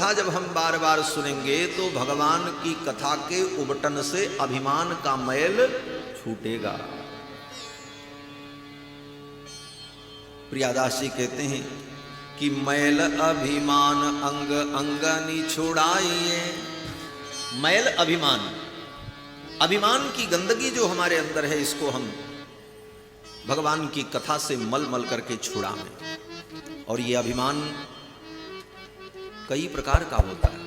कथा जब हम बार बार सुनेंगे तो भगवान की कथा के उबटन से अभिमान का मैल छूटेगा। प्रियादास जी कहते हैं कि मैल अभिमान अंग अंगनी छुड़ाइए। मैल अभिमान, अभिमान की गंदगी जो हमारे अंदर है, इसको हम भगवान की कथा से मल मल करके छुड़ाएं। और ये अभिमान कई प्रकार का होता है।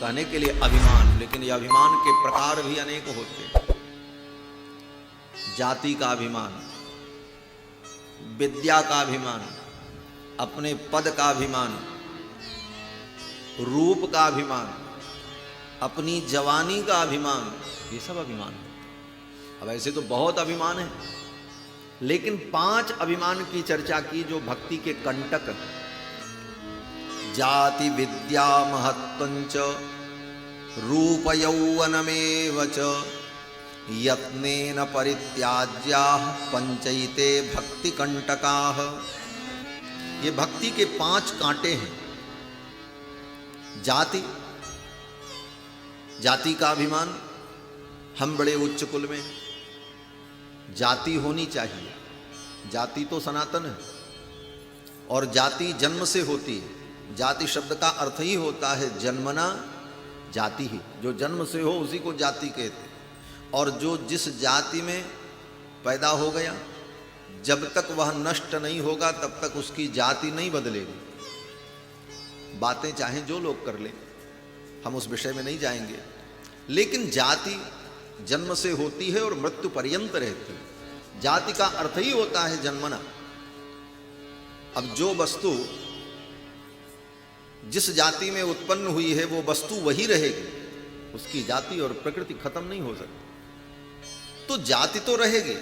कहने के लिए अभिमान, लेकिन ये अभिमान के प्रकार भी अनेक होते हैं। जाति का अभिमान, विद्या का अभिमान, अपने पद का अभिमान, रूप का अभिमान, अपनी जवानी का अभिमान, ये सब अभिमान है। अब ऐसे तो बहुत अभिमान है, लेकिन 5 अभिमान की चर्चा की जो भक्ति के कंटक। जाति विद्या महत्वंच रूप यौवनमेव च यत्नेन परित्याज्याः पंचैते भक्ति कंटकाः। ये भक्ति के 5 कांटे हैं। जाति, जाति का अभिमान, हम बड़े उच्च कुल में, जाति होनी चाहिए। जाति तो सनातन है और जाति जन्म से होती है। जाति शब्द का अर्थ ही होता है जन्मना जाति ही। जो जन्म से हो उसी को जाति कहते। और जो जिस जाति में पैदा हो गया, जब तक वह नष्ट नहीं होगा तब तक उसकी जाति नहीं बदलेगी। बातें चाहे जो लोग कर लें, हम उस विषय में नहीं जाएंगे, लेकिन जाति जन्म से होती है और मृत्यु पर्यंत रहती है। जाति का अर्थ ही होता है जन्मना। अब जो वस्तु जिस जाति में उत्पन्न हुई है वो वस्तु वही रहेगी, उसकी जाति और प्रकृति खत्म नहीं हो सकती। तो जाति तो रहेगी,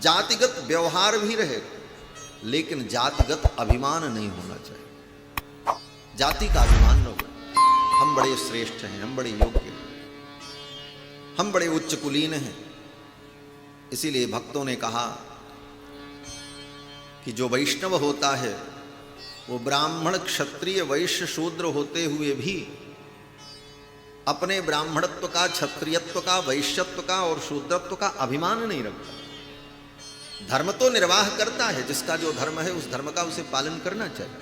जातिगत व्यवहार भी रहेगा, लेकिन जातिगत अभिमान नहीं होना चाहिए। जाति का अभिमान न हो, हम बड़े श्रेष्ठ हैं, हम बड़े योग्य हैं, हम बड़े उच्च कुलीन हैं। इसीलिए भक्तों ने कहा कि जो वैष्णव होता है वो ब्राह्मण क्षत्रिय वैश्य शूद्र होते हुए भी अपने ब्राह्मणत्व का, क्षत्रियत्व का, वैश्यत्व का और शूद्रत्व का अभिमान नहीं रखता। धर्म तो निर्वाह करता है, जिसका जो धर्म है उस धर्म का उसे पालन करना चाहिए,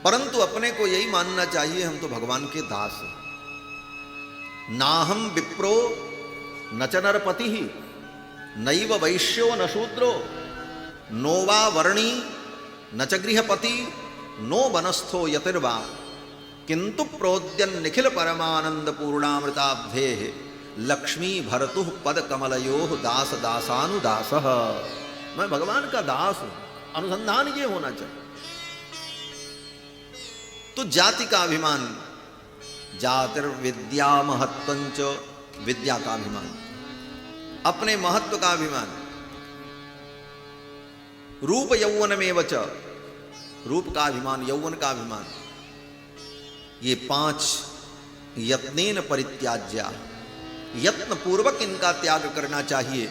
परंतु अपने को यही मानना चाहिए हम तो भगवान के दास हैं। नाहम विप्रो न च नरपति नैव वैश्यो न शूद्रो नो वा वर्णी न च गृहपति नो वनस्थो यतिर्वा किंतु प्रोद्यन निखिल परमानंद पूर्णामृताब्धे लक्ष्मी भरतु पद कमलयो दास दासानुदास। मैं भगवान का दास हूं, अनुसंधान ये होना चाहिए। तो जाति का अभिमान, जातिर्विद्या महत्वंच, विद्या का अभिमान, अपने महत्व का अभिमान, रूप यौवनमेव च, रूप का अभिमान, यौवन का अभिमान, ये 5 यत्नेन परित्याज्या, यत्न पूर्वक इनका त्याग करना चाहिए,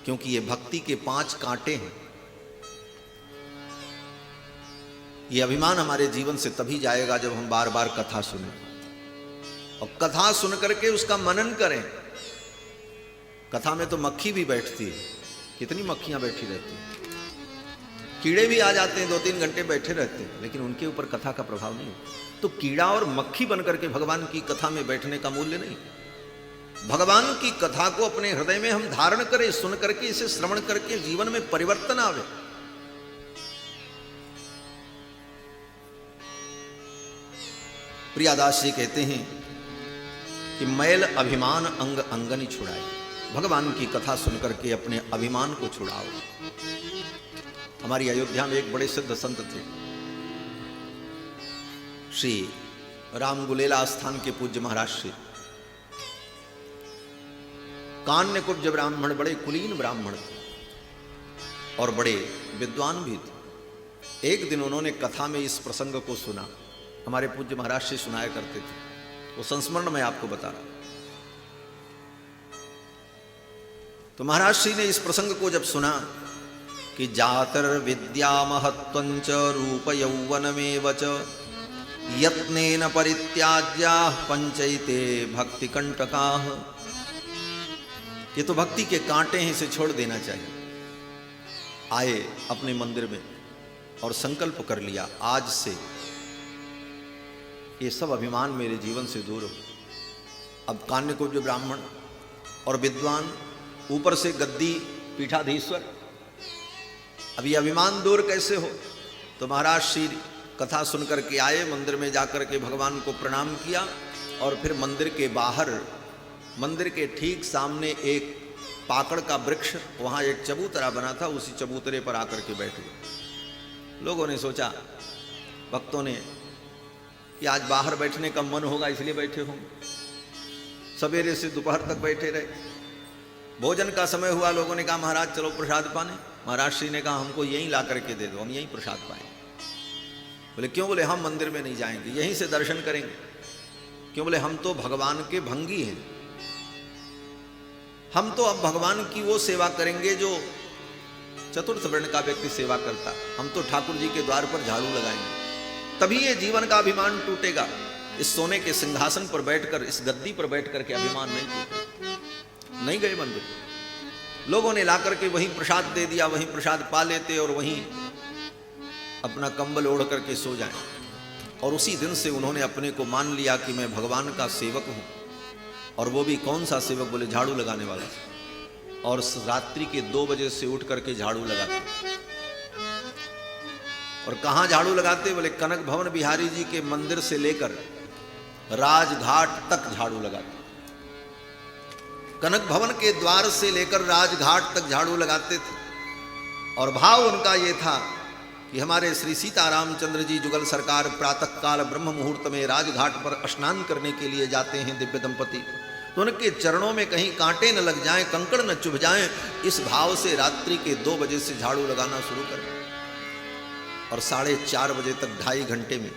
क्योंकि ये भक्ति के 5 कांटे हैं। ये अभिमान हमारे जीवन से तभी जाएगा जब हम बार बार कथा सुनें, और कथा सुन करके उसका मनन करें। कथा में तो मक्खी भी बैठती है, कितनी मक्खियां बैठी रहती हैं, कीड़े भी आ जाते हैं, 2-3 घंटे बैठे रहते हैं, लेकिन उनके ऊपर कथा का प्रभाव नहीं होता। तो कीड़ा और मक्खी बनकर के भगवान की कथा में बैठने का मूल्य नहीं। भगवान की कथा को अपने हृदय में हम धारण करें, सुन करके, इसे श्रवण करके जीवन में परिवर्तन आवे। प्रियादास जी कहते हैं कि मैल अभिमान अंग अंगनी छुड़ाए। भगवान की कथा सुनकर के अपने अभिमान को छुड़ाओ। हमारी अयोध्या में एक बड़े सिद्ध संत थे, श्री राम गुलेला स्थान के पूज्य महाराज श्री कान्यकुब्ज ब्राह्मण, बड़े कुलीन ब्राह्मण थे और बड़े विद्वान भी थे। एक दिन उन्होंने कथा में इस प्रसंग को सुना, हमारे पूज्य महाराज श्री सुनाया करते थे, वो संस्मरण मैं आपको बता रहा। तो महाराज श्री ने इस प्रसंग को जब सुना कि जातर विद्या महत्वंच रूप यौवनमेव च यत्नेन परित्याज्याः पंचैते भक्ति कंटकाः। ये तो भक्ति के कांटे हैं, इसे छोड़ देना चाहिए। आए अपने मंदिर में और संकल्प कर लिया, आज से ये सब अभिमान मेरे जीवन से दूर हो। अब कान्यकुब्ज ब्राह्मण और विद्वान, ऊपर से गद्दी पीठाधीश्वर, अब ये अभिमान दूर कैसे हो? तो महाराज श्री कथा सुनकर के आए, मंदिर में जाकर के भगवान को प्रणाम किया और फिर मंदिर के बाहर, मंदिर के ठीक सामने एक पाकड़ का वृक्ष, वहाँ एक चबूतरा बना था, उसी चबूतरे पर आकर के बैठ गए। लोगों ने सोचा, भक्तों ने, कि आज बाहर बैठने का मन होगा इसलिए बैठे होंगे। सवेरे से दोपहर तक बैठे रहे, भोजन का समय हुआ, लोगों ने कहा महाराज चलो प्रसाद पाने। महाराज श्री ने कहा हमको यहीं ला करके दे दो, हम यहीं प्रसाद पाएंगे। बोले क्यों? बोले हम मंदिर में नहीं जाएंगे, यहीं से दर्शन करेंगे। क्यों? बोले हम तो भगवान के भंगी हैं, हम तो अब भगवान की वो सेवा करेंगे जो चतुर्थ वर्ण का व्यक्ति सेवा करता। हम तो ठाकुर जी के द्वार पर झाड़ू लगाएंगे, तभी ये जीवन का अभिमान टूटेगा। इस सोने के सिंहासन पर बैठकर, इस गद्दी पर बैठकर के अभिमान नहीं टूटेगा। नहीं गए मंदिर, लोगों ने लाकर के वहीं प्रसाद दे दिया, वहीं प्रसाद पा लेते और वहीं अपना कंबल ओढ़ करके सो जाएं। और उसी दिन से उन्होंने अपने को मान लिया कि मैं भगवान का सेवक हूं। और वो भी कौन सा सेवक? बोले झाड़ू लगाने वाला। और रात्रि के 2 बजे से उठ करके झाड़ू लगाते। और कहाँ झाड़ू लगाते? बोले कनक भवन बिहारी जी के मंदिर से लेकर राजघाट तक झाड़ू लगाते। कनक भवन के द्वार से लेकर राजघाट तक झाड़ू लगाते थे। और भाव उनका ये था कि हमारे श्री सीतारामचंद्र जी जुगल सरकार प्रातः काल ब्रह्म मुहूर्त में राजघाट पर स्नान करने के लिए जाते हैं दिव्य दंपति, तो उनके चरणों में कहीं कांटे न लग जाएं, कंकड़ न चुभ जाएं, इस भाव से रात्रि के 2 बजे से झाड़ू लगाना शुरू करें। और 4:30 बजे तक 2.5 घंटे में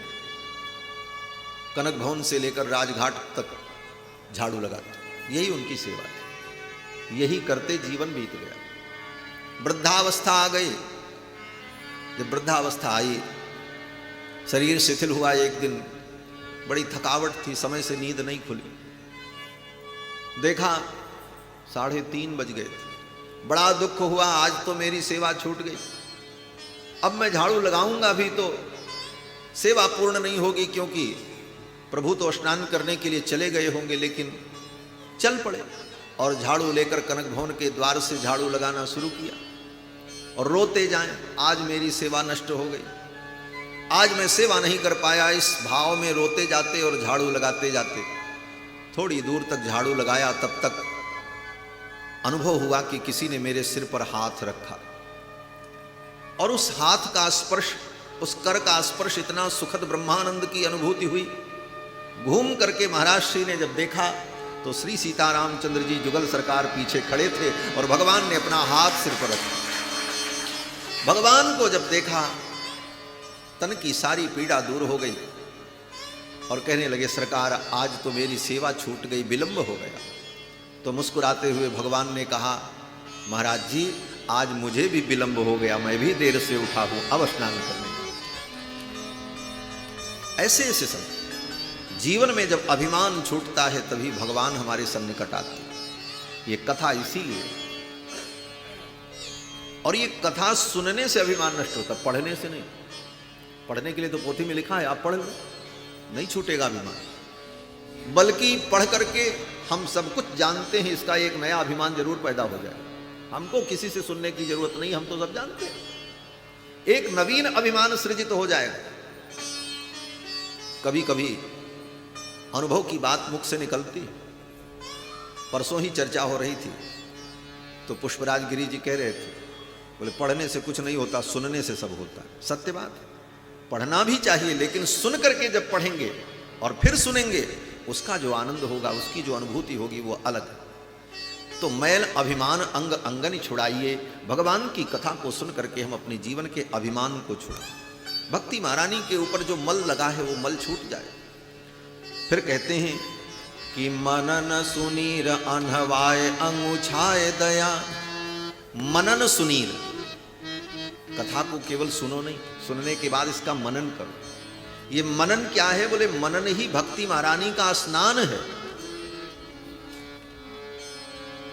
कनक भवन से लेकर राजघाट तक झाड़ू लगाते। यही उनकी सेवा है, यही करते जीवन बीत गया। वृद्धावस्था आ गई। जब वृद्धावस्था आई, शरीर शिथिल हुआ, एक दिन बड़ी थकावट थी, समय से नींद नहीं खुली। देखा 3:30 बज गए थे। बड़ा दुख हुआ, आज तो मेरी सेवा छूट गई। अब मैं झाड़ू लगाऊंगा भी तो सेवा पूर्ण नहीं होगी, क्योंकि प्रभु तो स्नान करने के लिए चले गए होंगे। लेकिन चल पड़े और झाड़ू लेकर कनक भवन के द्वार से झाड़ू लगाना शुरू किया। और रोते जाएं, आज मेरी सेवा नष्ट हो गई, आज मैं सेवा नहीं कर पाया। इस भाव में रोते जाते और झाड़ू लगाते जाते थोड़ी दूर तक झाड़ू लगाया, तब तक अनुभव हुआ कि किसी ने मेरे सिर पर हाथ रखा। और उस हाथ का स्पर्श, उस कर का स्पर्श, इतना सुखद ब्रह्मानंद की अनुभूति हुई। घूम करके महाराज श्री ने जब देखा तो श्री सीतारामचंद्र जी जुगल सरकार पीछे खड़े थे और भगवान ने अपना हाथ सिर पर रखा। भगवान को जब देखा, तन की सारी पीड़ा दूर हो गई और कहने लगे सरकार आज तो मेरी सेवा छूट गई, विलंब हो गया। तो मुस्कुराते हुए भगवान ने कहा महाराज जी आज मुझे भी विलंब हो गया, मैं भी देर से उठा हूं, अब स्नान करने। ऐसे ऐसे सब जीवन में जब अभिमान छूटता है तभी भगवान हमारे सन्निकट आते हैं। ये कथा इसीलिए, और ये कथा सुनने से अभिमान नष्ट होता, पढ़ने से नहीं। पढ़ने के लिए तो पोथी में लिखा है, आप पढ़ लो, नहीं छूटेगा अभिमान। बल्कि पढ़ करके हम सब कुछ जानते हैं, इसका एक नया अभिमान जरूर पैदा हो जाए। हमको किसी से सुनने की जरूरत नहीं, हम तो सब जानते हैं। एक नवीन अभिमान सृजित हो जाएगा। कभी कभी अनुभव की बात मुख से निकलती। परसों ही चर्चा हो रही थी तो पुष्पराज गिरी जी कह रहे थे, बोले पढ़ने से कुछ नहीं होता, सुनने से सब होता है। सत्य बात है, पढ़ना भी चाहिए, लेकिन सुन करके जब पढ़ेंगे और फिर सुनेंगे, उसका जो आनंद होगा, उसकी जो अनुभूति होगी वो अलग है। तो मैल अभिमान अंग अंगन छुड़ाइए। भगवान की कथा को सुन करके हम अपने जीवन के अभिमान को छुड़ाएं। भक्ति महारानी के ऊपर जो मल लगा है वो मल छूट जाए। फिर कहते हैं कि मनन सुनीर अनहवाए अंगुछाए दया। मनन सुनीर, कथा को केवल सुनो नहीं, सुनने के बाद इसका मनन करो। ये मनन क्या है? बोले मनन ही भक्ति महारानी का स्नान है।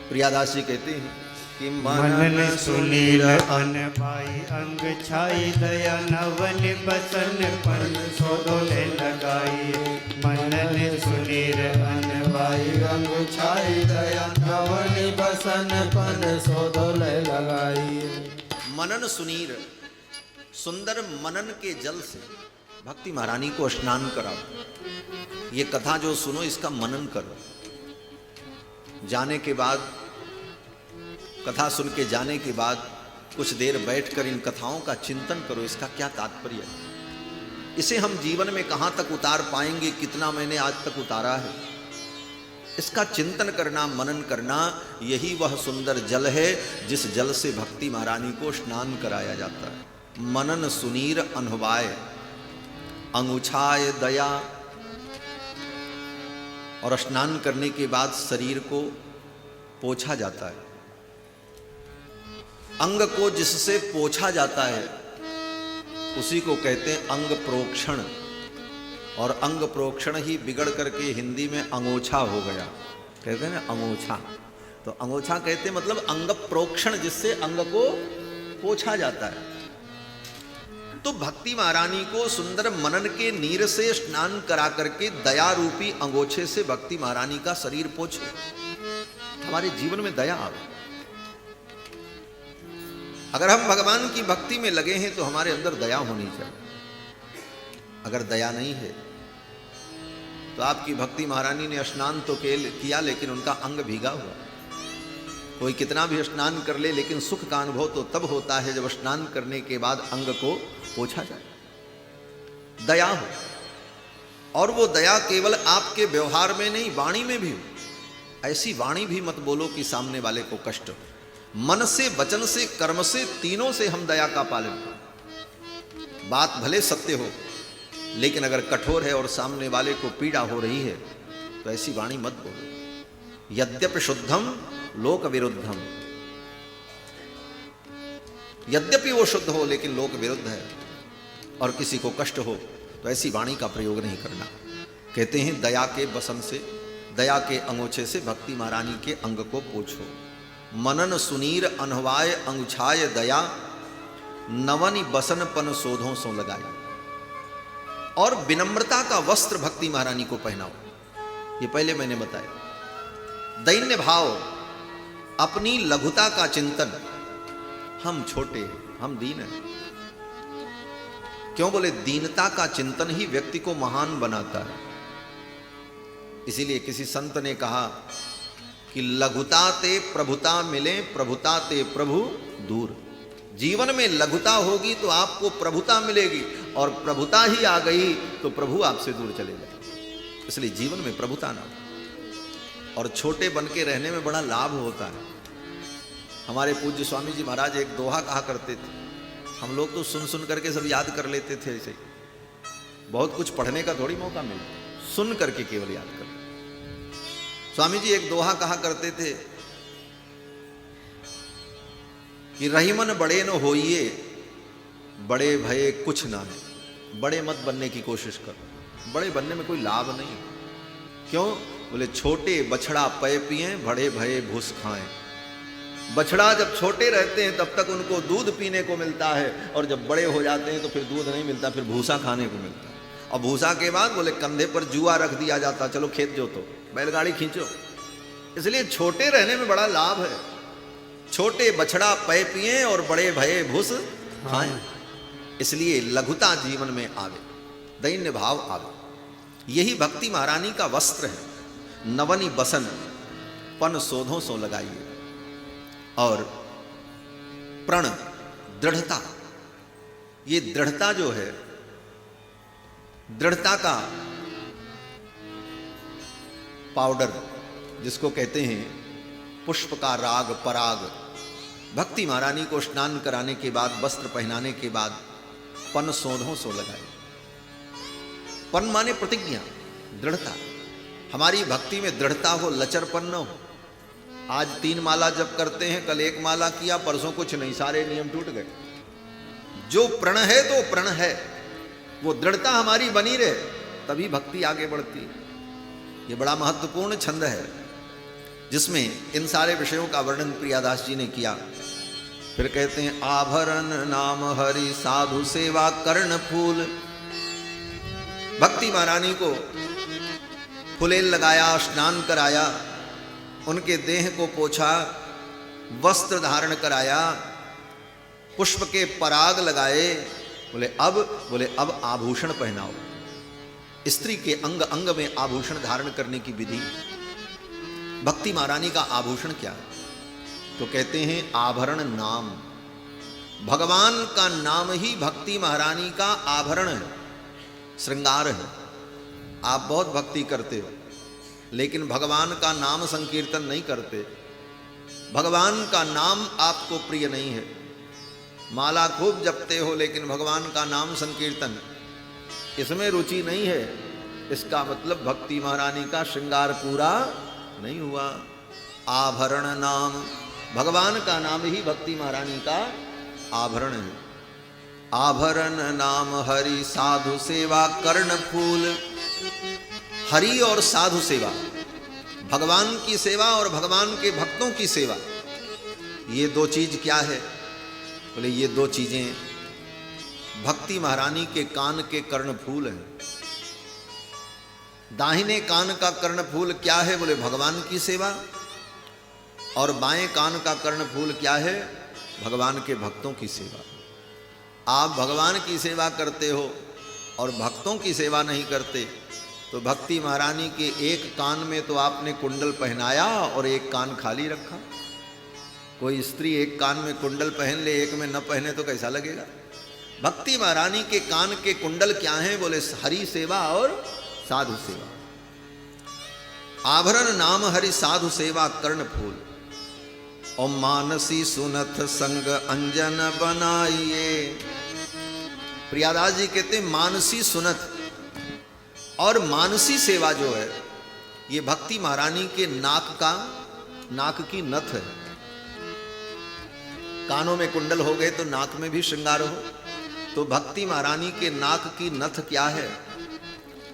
प्रियादास जी कहते हैं कि मनन सुनील अन पाई अंग छाई दया नवन बसन पन सोदोले लगाई। मनन सुनील अन पाई अंग छाई दया नवन बसन पन सोदोले लगाई। मनन सुनीर, सुंदर मनन के जल से भक्ति महारानी को स्नान कराओ। ये कथा जो सुनो इसका मनन करो। जाने के बाद, कथा सुन के जाने के बाद कुछ देर बैठकर इन कथाओं का चिंतन करो, इसका क्या तात्पर्य है, इसे हम जीवन में कहाँ तक उतार पाएंगे, कितना मैंने आज तक उतारा है, इसका चिंतन करना, मनन करना। यही वह सुंदर जल है जिस जल से भक्ति महारानी को स्नान कराया जाता है। मनन सुनीर अनहवाय अंगुछाय दया। और स्नान करने के बाद शरीर को पोंछा जाता है। अंग को जिससे पोंछा जाता है उसी को कहते हैं अंग प्रोक्षण। और अंग प्रोक्षण ही बिगड़ करके हिंदी में अंगोछा हो गया, कहते हैं ना अंगोछा। तो अंगोछा कहते मतलब अंग प्रोक्षण, जिससे अंग को पोंछा जाता है। तो भक्ति महारानी को सुंदर मनन के नीर से स्नान करा करके दया रूपी अंगोछे से भक्ति महारानी का शरीर पोंछो। हमारे जीवन में दया आवे। अगर हम भगवान की भक्ति में लगे हैं तो हमारे अंदर दया होनी चाहिए। अगर दया नहीं है तो आपकी भक्ति महारानी ने स्नान तो किया लेकिन उनका अंग भीगा हुआ। कोई कितना भी स्नान कर ले लेकिन सुख का अनुभव तो तब होता है जब स्नान करने के बाद अंग को पोंछा जाए। दया हो, और वो दया केवल आपके व्यवहार में नहीं, वाणी में भी हो। ऐसी वाणी भी मत बोलो कि सामने वाले को कष्ट हो। मन से, वचन से, कर्म से, तीनों से हम दया का पालन करें। बात भले सत्य हो लेकिन अगर कठोर है और सामने वाले को पीड़ा हो रही है तो ऐसी वाणी मत बोलो। यद्यपि शुद्धम लोक विरुद्धम, यद्यपि वो शुद्ध हो लेकिन लोक विरुद्ध है और किसी को कष्ट हो तो ऐसी वाणी का प्रयोग नहीं करना। कहते हैं दया के बसन से, दया के अंगोछे से भक्ति महारानी के अंग को पोंछो। मनन सुनीर अनहवाय अंगुछाय दया नवनि बसन पन शोधों सो लगाया। और विनम्रता का वस्त्र भक्ति महारानी को पहनाओ। ये पहले मैंने बताया। दैन्य भाव, अपनी लघुता का चिंतन। हम छोटे, हम दीन हैं। क्यों बोले? दीनता का चिंतन ही व्यक्ति को महान बनाता है। इसीलिए किसी संत ने कहा कि लघुता ते प्रभुता मिले, प्रभुता ते प्रभु दूर। जीवन में लघुता होगी तो आपको प्रभुता मिलेगी, और प्रभुता ही आ गई तो प्रभु आपसे दूर चले जाए। इसलिए जीवन में प्रभुता ना हो। और छोटे बन के रहने में बड़ा लाभ होता है। हमारे पूज्य स्वामी जी महाराज एक दोहा कहा करते थे। हम लोग तो सुन सुन करके सब याद कर लेते थे। ऐसे बहुत कुछ पढ़ने का थोड़ी मौका मिला, सुन करके केवल याद कर। स्वामी जी एक दोहा कहा करते थे कि रहीमन बड़े न होइए, बड़े भये कुछ ना है। बड़े मत बनने की कोशिश करो, बड़े बनने में कोई लाभ नहीं। क्यों बोले? छोटे बछड़ा पय पिए, बड़े भये भूस खाएं। बछड़ा जब छोटे रहते हैं तब तक उनको दूध पीने को मिलता है, और जब बड़े हो जाते हैं तो फिर दूध नहीं मिलता, फिर भूसा खाने को मिलता है। और भूसा के बाद बोले कंधे पर जुआ रख दिया जाता, चलो खेत जोतो, बैलगाड़ी खींचो। इसलिए छोटे रहने में बड़ा लाभ है। छोटे बछड़ा पय पिए और बड़े भये भूस खाएं। इसलिए लघुता जीवन में आवे, दैन्य भाव आवे। यही भक्ति महारानी का वस्त्र है। नवनी बसन पन शोधों सो लगाइए। और प्रण, दृढ़ता। ये दृढ़ता जो है, दृढ़ता का पाउडर जिसको कहते हैं पुष्प का राग, पराग। भक्ति महारानी को स्नान कराने के बाद, वस्त्र पहनाने के बाद पन शोधों सो लगाए। पन माने प्रतिज्ञा, दृढ़ता। हमारी भक्ति में दृढ़ता हो, लचरपन न हो। आज 3 माला जब करते हैं, कल 1 माला किया, परसों कुछ नहीं, सारे नियम टूट गए। जो प्रण है तो प्रण है, वो दृढ़ता हमारी बनी रहे, तभी भक्ति आगे बढ़ती है। ये बड़ा महत्वपूर्ण छंद है जिसमें इन सारे विषयों का वर्णन प्रियादास जी ने किया। फिर कहते हैं आभरण नाम हरि साधु सेवा कर्ण फूल। भक्ति महारानी को फुलेल लगाया, स्नान कराया, उनके देह को पोछा, वस्त्र धारण कराया, पुष्प के पराग लगाए। बोले अब आभूषण पहनाओ। स्त्री के अंग अंग में आभूषण धारण करने की विधि। भक्ति महारानी का आभूषण क्या है? तो कहते हैं आभरण नाम। भगवान का नाम ही भक्ति महारानी का आभरण है, श्रृंगार है। आप बहुत भक्ति करते हो लेकिन भगवान का नाम संकीर्तन नहीं करते, भगवान का नाम आपको प्रिय नहीं है। माला खूब जपते हो लेकिन भगवान का नाम संकीर्तन इसमें रुचि नहीं है, इसका मतलब भक्ति महारानी का श्रृंगार पूरा नहीं हुआ। आभरण नाम, भगवान का नाम ही भक्ति महारानी का आभरण है। आभरण नाम हरि साधु सेवा कर्ण फूल। हरि और साधु सेवा, भगवान की सेवा और भगवान के भक्तों की सेवा, ये दो चीज क्या है? बोले ये दो चीजें भक्ति महारानी के कान के कर्णफूल हैं। दाहिने कान का कर्णफूल क्या है? बोले भगवान की सेवा। और बाएं कान का कर्णफूल क्या है? भगवान के भक्तों की सेवा। आप भगवान की सेवा करते हो और भक्तों की सेवा नहीं करते, तो भक्ति महारानी के एक कान में तो आपने कुंडल पहनाया और एक कान खाली रखा। कोई स्त्री एक कान में कुंडल पहन ले, एक में न पहने तो कैसा लगेगा? भक्ति महारानी के कान के कुंडल क्या हैं? बोले हरि सेवा और साधु सेवा। आभरण नाम हरि साधु सेवा कर्ण फूल। और मानसी सुनत संग अंजन बनाइए। प्रियादास जी कहते मानसी सुनत, और मानसी सेवा जो है ये भक्ति महारानी के नाक की नथ है। कानों में कुंडल हो गए तो नाक में भी श्रृंगार हो, तो भक्ति महारानी के नाक की नथ क्या है?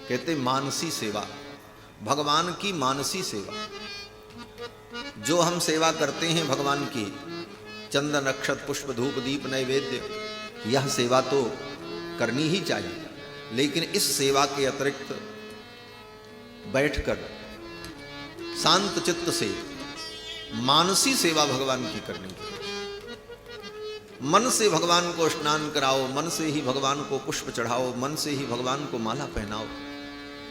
कहते मानसी सेवा, भगवान की मानसी सेवा। जो हम सेवा करते हैं भगवान की, चंदन अक्षत पुष्प धूप दीप नैवेद्य, यह सेवा तो करनी ही चाहिए, लेकिन इस सेवा के अतिरिक्त बैठकर शांत चित्त से मानसी सेवा भगवान की करनी चाहिए। मन से भगवान को स्नान कराओ, मन से ही भगवान को पुष्प चढ़ाओ, मन से ही भगवान को माला पहनाओ।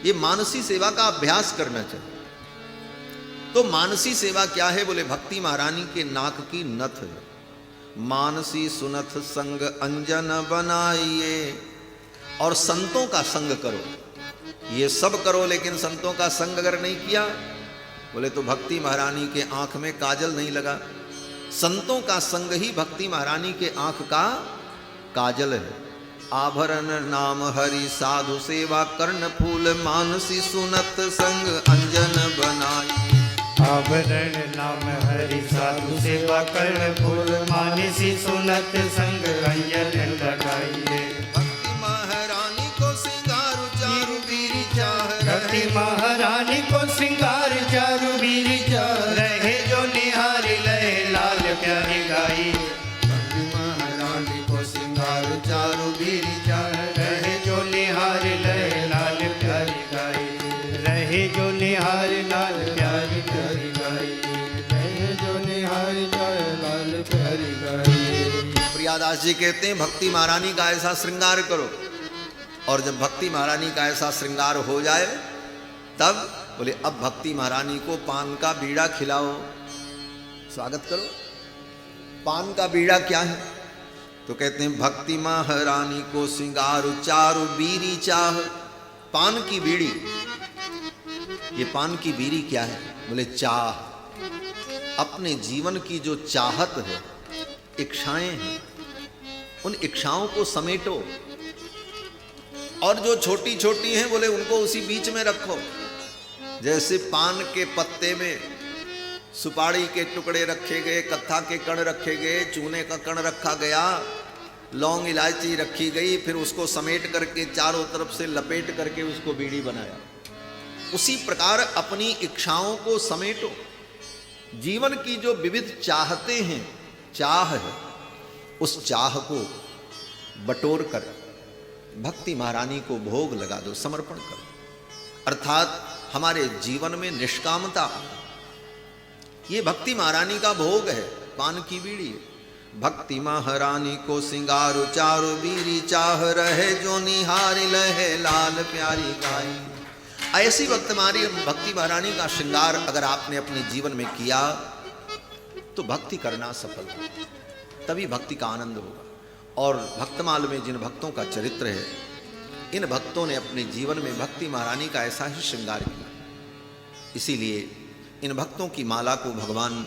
ये मानसी सेवा का अभ्यास करना चाहिए। तो मानसी सेवा क्या है? बोले भक्ति महारानी के नाक की नथ है। मानसी सुनथ संग अंजन बनाइए। और संतों का संग करो। ये सब करो लेकिन संतों का संग अगर नहीं किया, बोले तो भक्ति महारानी के आंख में काजल नहीं लगा। संतों का संग ही भक्ति महारानी के आंख का काजल है। आभरण नाम हरि साधु सेवा कर्ण फूल। मानसी सुनत संग अंजन बनाई। आभरण नाम हरि साधु सेवा कर्ण फूल। मानसी सुनत संग अंजन लगाइए। भक्ति महारानी को सिंगार चारु बीरी चाह। भक्ति महारानी को सिंगार चारु बीरी चाह। रहे जो निहारी लहे लाल प्यारी गाई। भक्ति महारानी को सिंगार चारु बीरी चाह। रहे जो निहार लहे लाल प्यारी गाई। रहे जो निहार लाल प्यारी प्यारी गाई। रहे जो निहार लाल प्यारी गाई। प्रियादास जी कहते हैं भक्ति महारानी का ऐसा श्रृंगार करो, और जब भक्ति महारानी का ऐसा श्रृंगार हो जाए तब बोले अब भक्ति महारानी को पान का बीड़ा खिलाओ, स्वागत करो। पान का बीड़ा क्या है? तो कहते हैं भक्ति महारानी को सिंगार चारु बीरी चाह। पान की बीड़ी, ये पान की बीड़ी क्या है? बोले चाह। अपने जीवन की जो चाहत है, इच्छाएं हैं, उन इच्छाओं को समेटो, और जो छोटी छोटी हैं बोले उनको उसी बीच में रखो। जैसे पान के पत्ते में सुपारी के टुकड़े रखे गए, कत्था के कण रखे गए, चूने का कण रखा गया, लौंग इलायची रखी गई, फिर उसको समेट करके चारों तरफ से लपेट करके उसको बीड़ी बनाया। उसी प्रकार अपनी इच्छाओं को समेटो। जीवन की जो विविध चाहते हैं, चाह है, उस चाह को बटोर कर भक्ति महारानी को भोग लगा दो, समर्पण करो। अर्थात हमारे जीवन में निष्कामता, ये भक्ति महारानी का भोग है, पान की बीड़ी है। भक्ति महारानी को सिंगारो चारो बीरी, चाह रहे जो निहारी लहे लाल प्यारी गाई। ऐसी भक्ति महारानी का श्रृंगार अगर आपने अपने जीवन में किया तो भक्ति करना सफल हो, तभी भक्ति का आनंद होगा। और भक्तमाल में जिन भक्तों का चरित्र है, इन भक्तों ने अपने जीवन में भक्ति महारानी का ऐसा ही श्रृंगार किया। इसीलिए इन भक्तों की माला को भगवान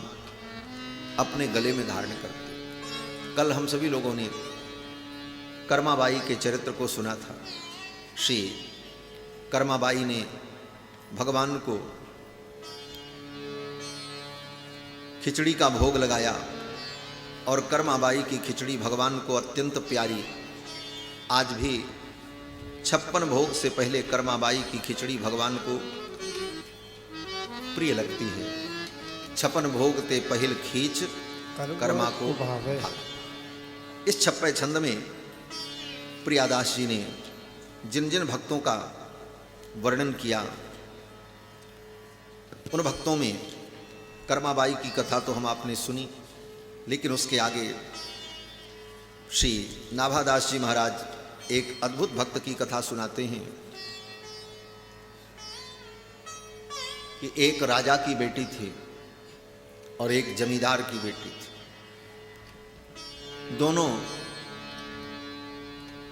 अपने गले में धारण करते। कल हम सभी लोगों ने कर्माबाई के चरित्र को सुना था। श्री कर्माबाई ने भगवान को खिचड़ी का भोग लगाया और कर्माबाई की खिचड़ी भगवान को अत्यंत प्यारी। आज भी 56 भोग से पहले कर्माबाई की खिचड़ी भगवान को प्रिय लगती है। 56 भोग ते पहिल खींच कर्मा को भावे। इस 56 छंद में प्रियादास जी ने जिन जिन भक्तों का वर्णन किया, उन भक्तों में कर्माबाई की कथा तो हम आपने सुनी, लेकिन उसके आगे श्री नाभादास जी महाराज एक अद्भुत भक्त की कथा सुनाते हैं कि एक राजा की बेटी थी और एक जमींदार की बेटी थी। दोनों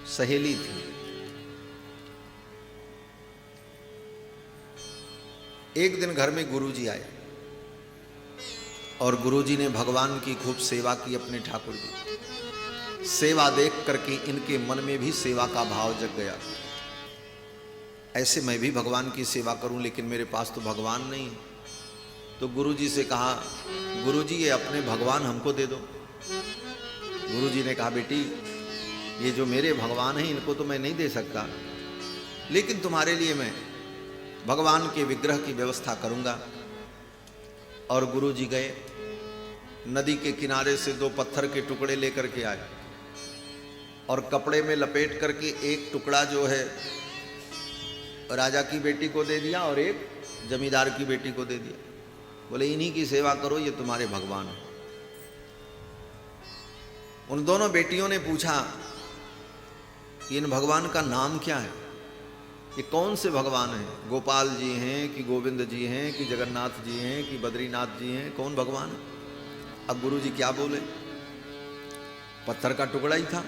सहेली थी। एक दिन घर में गुरुजी आए और गुरुजी ने भगवान की खूब सेवा की अपने ठाकुर जी। सेवा देख करके इनके मन में भी सेवा का भाव जग गया। ऐसे मैं भी भगवान की सेवा करूं, लेकिन मेरे पास तो भगवान नहीं। तो गुरुजी से कहा, गुरुजी ये अपने भगवान हमको दे दो। गुरुजी ने कहा, बेटी ये जो मेरे भगवान हैं इनको तो मैं नहीं दे सकता, लेकिन तुम्हारे लिए मैं भगवान के विग्रह की व्यवस्था करूंगा। और गुरुजी गए, नदी के किनारे से 2 पत्थर के टुकड़े लेकर के आए और कपड़े में लपेट करके एक टुकड़ा जो है राजा की बेटी को दे दिया और एक जमींदार की बेटी को दे दिया। बोले इन्हीं की सेवा करो, ये तुम्हारे भगवान हैं। उन दोनों बेटियों ने पूछा कि इन भगवान का नाम क्या है, ये कौन से भगवान हैं? गोपाल जी हैं कि गोविंद जी हैं कि जगन्नाथ जी हैं कि बद्रीनाथ जी हैं, कौन भगवान है? अब गुरुजी क्या बोले, पत्थर का टुकड़ा ही था।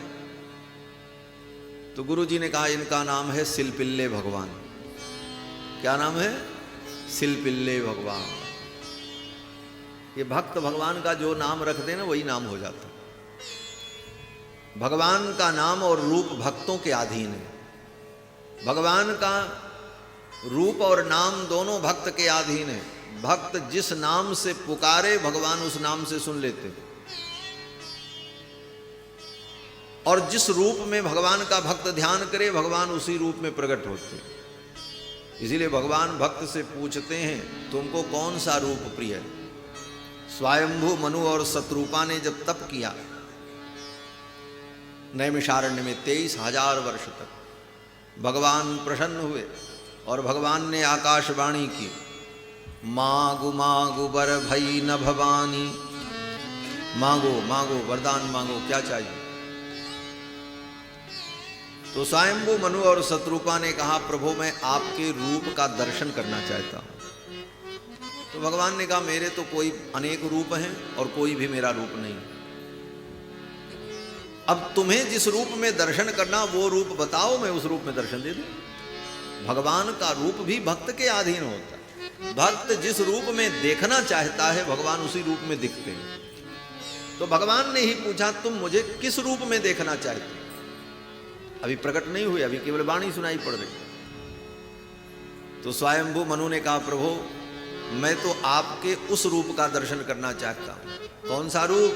तो गुरुजी ने कहा इनका नाम है सिलपिल्ले भगवान। क्या नाम है? सिलपिल्ले भगवान। ये भक्त भगवान का जो नाम रख देना वही नाम हो जाता। भगवान का नाम और रूप भक्तों के अधीन है। भगवान का रूप और नाम दोनों भक्त के अधीन है। भक्त जिस नाम से पुकारे भगवान उस नाम से सुन लेते, और जिस रूप में भगवान का भक्त ध्यान करे भगवान उसी रूप में प्रकट होते। इसीलिए भगवान भक्त से पूछते हैं तुमको कौन सा रूप प्रिय है। स्वयंभू मनु और शत्रुपा ने जब तप किया नैमिषारण्य में 23,000 वर्ष तक, भगवान प्रसन्न हुए और भगवान ने आकाशवाणी की, मांगु मांगु बर भई न भवानी। मांगो मांगो, वरदान मांगो, क्या चाहिए? तो स्वयंभू मनु और शत्रुपा ने कहा प्रभु मैं आपके रूप का दर्शन करना चाहता हूं। तो भगवान ने कहा मेरे तो कोई अनेक रूप हैं और कोई भी मेरा रूप नहीं। अब तुम्हें जिस रूप में दर्शन करना वो रूप बताओ, मैं उस रूप में दर्शन दे दूं। भगवान का रूप भी भक्त के अधीन होता है। भक्त जिस रूप में देखना चाहता है भगवान उसी रूप में दिखते हैं। तो भगवान ने ही पूछा तुम मुझे किस रूप में देखना चाहते हो? अभी प्रकट नहीं हुए, अभी केवल वाणी सुनाई पड़ रही। तो स्वयंभू मनु ने कहा प्रभु मैं तो आपके उस रूप का दर्शन करना चाहता हूं। कौन सा रूप?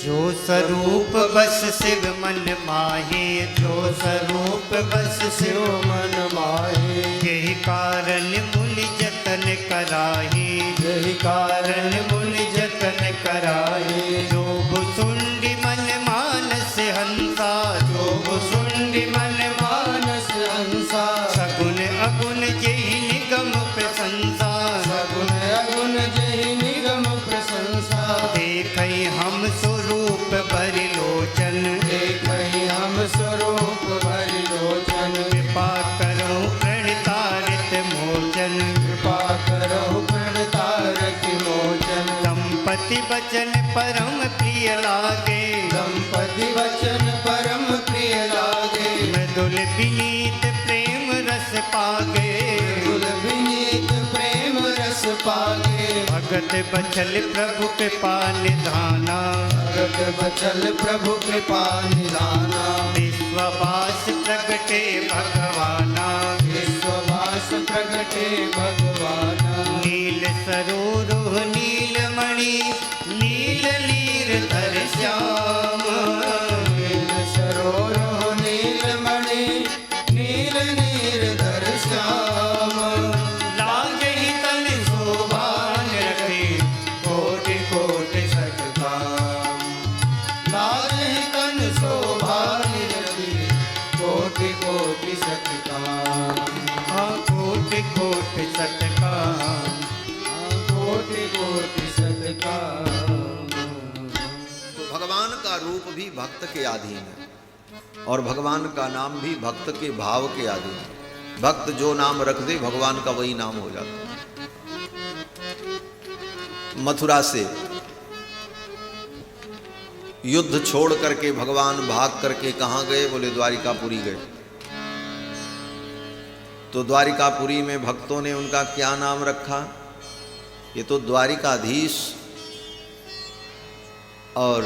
जो स्वरूप बस शिव मन माहे, जो स्वरूप बस शिव मन माहे, यही कारण मुनि जतन कराहे, यही कारण मुनि जतन कराहे। जो भुसुंडी मन मानस हंसा, जो भुसुंडी मन मानस हंसा, सगुन अगुन जेहि निगम प्रशंसा, सगुन अगुन जेहि निगम प्रशंसा। देखै हम स्वरूप भरि लोचन, देखै हम स्वरूप भरि लोचन, कृपा करो प्रणतारित मोचन, कृपा करो प्रणतारित मोचन। दंपति वचन परम प्रिय लागे, दंपति वचन परम प्रिय लागे, मृदुल विनीत प्रेम रस पागे, मृदुल विनीत प्रेम रस पागे। भगत बचल प्रभु कृपा निधाना, भगत बचल प्रभु कृपा निधाना। विश्ववास प्रगटे भगवाना, विश्ववास प्रगटे भगवाना। नील सरोरुह नीलमणि, नील नीरधर श्याम, नील सरोरुह नीलमणि, नील नीरधर श्याम। लागहि तन शोभान रखे, कोटि कोटि सतकाम, लागहि तन शोभान रखे, कोटि कोटि सतकाम, कोटि कोटि सतकाम, कोटि कोटि सतकाम। तो भगवान का रूप भी भक्त के अधीन है और भगवान का नाम भी भक्त के भाव के अधीन है। भक्त जो नाम रख दे भगवान का वही नाम हो जाता है। मथुरा से युद्ध छोड़ करके भगवान भाग करके कहां गए? बोले द्वारिकापुरी गए। तो द्वारिकापुरी में भक्तों ने उनका क्या नाम रखा? ये तो द्वारिकाधीश और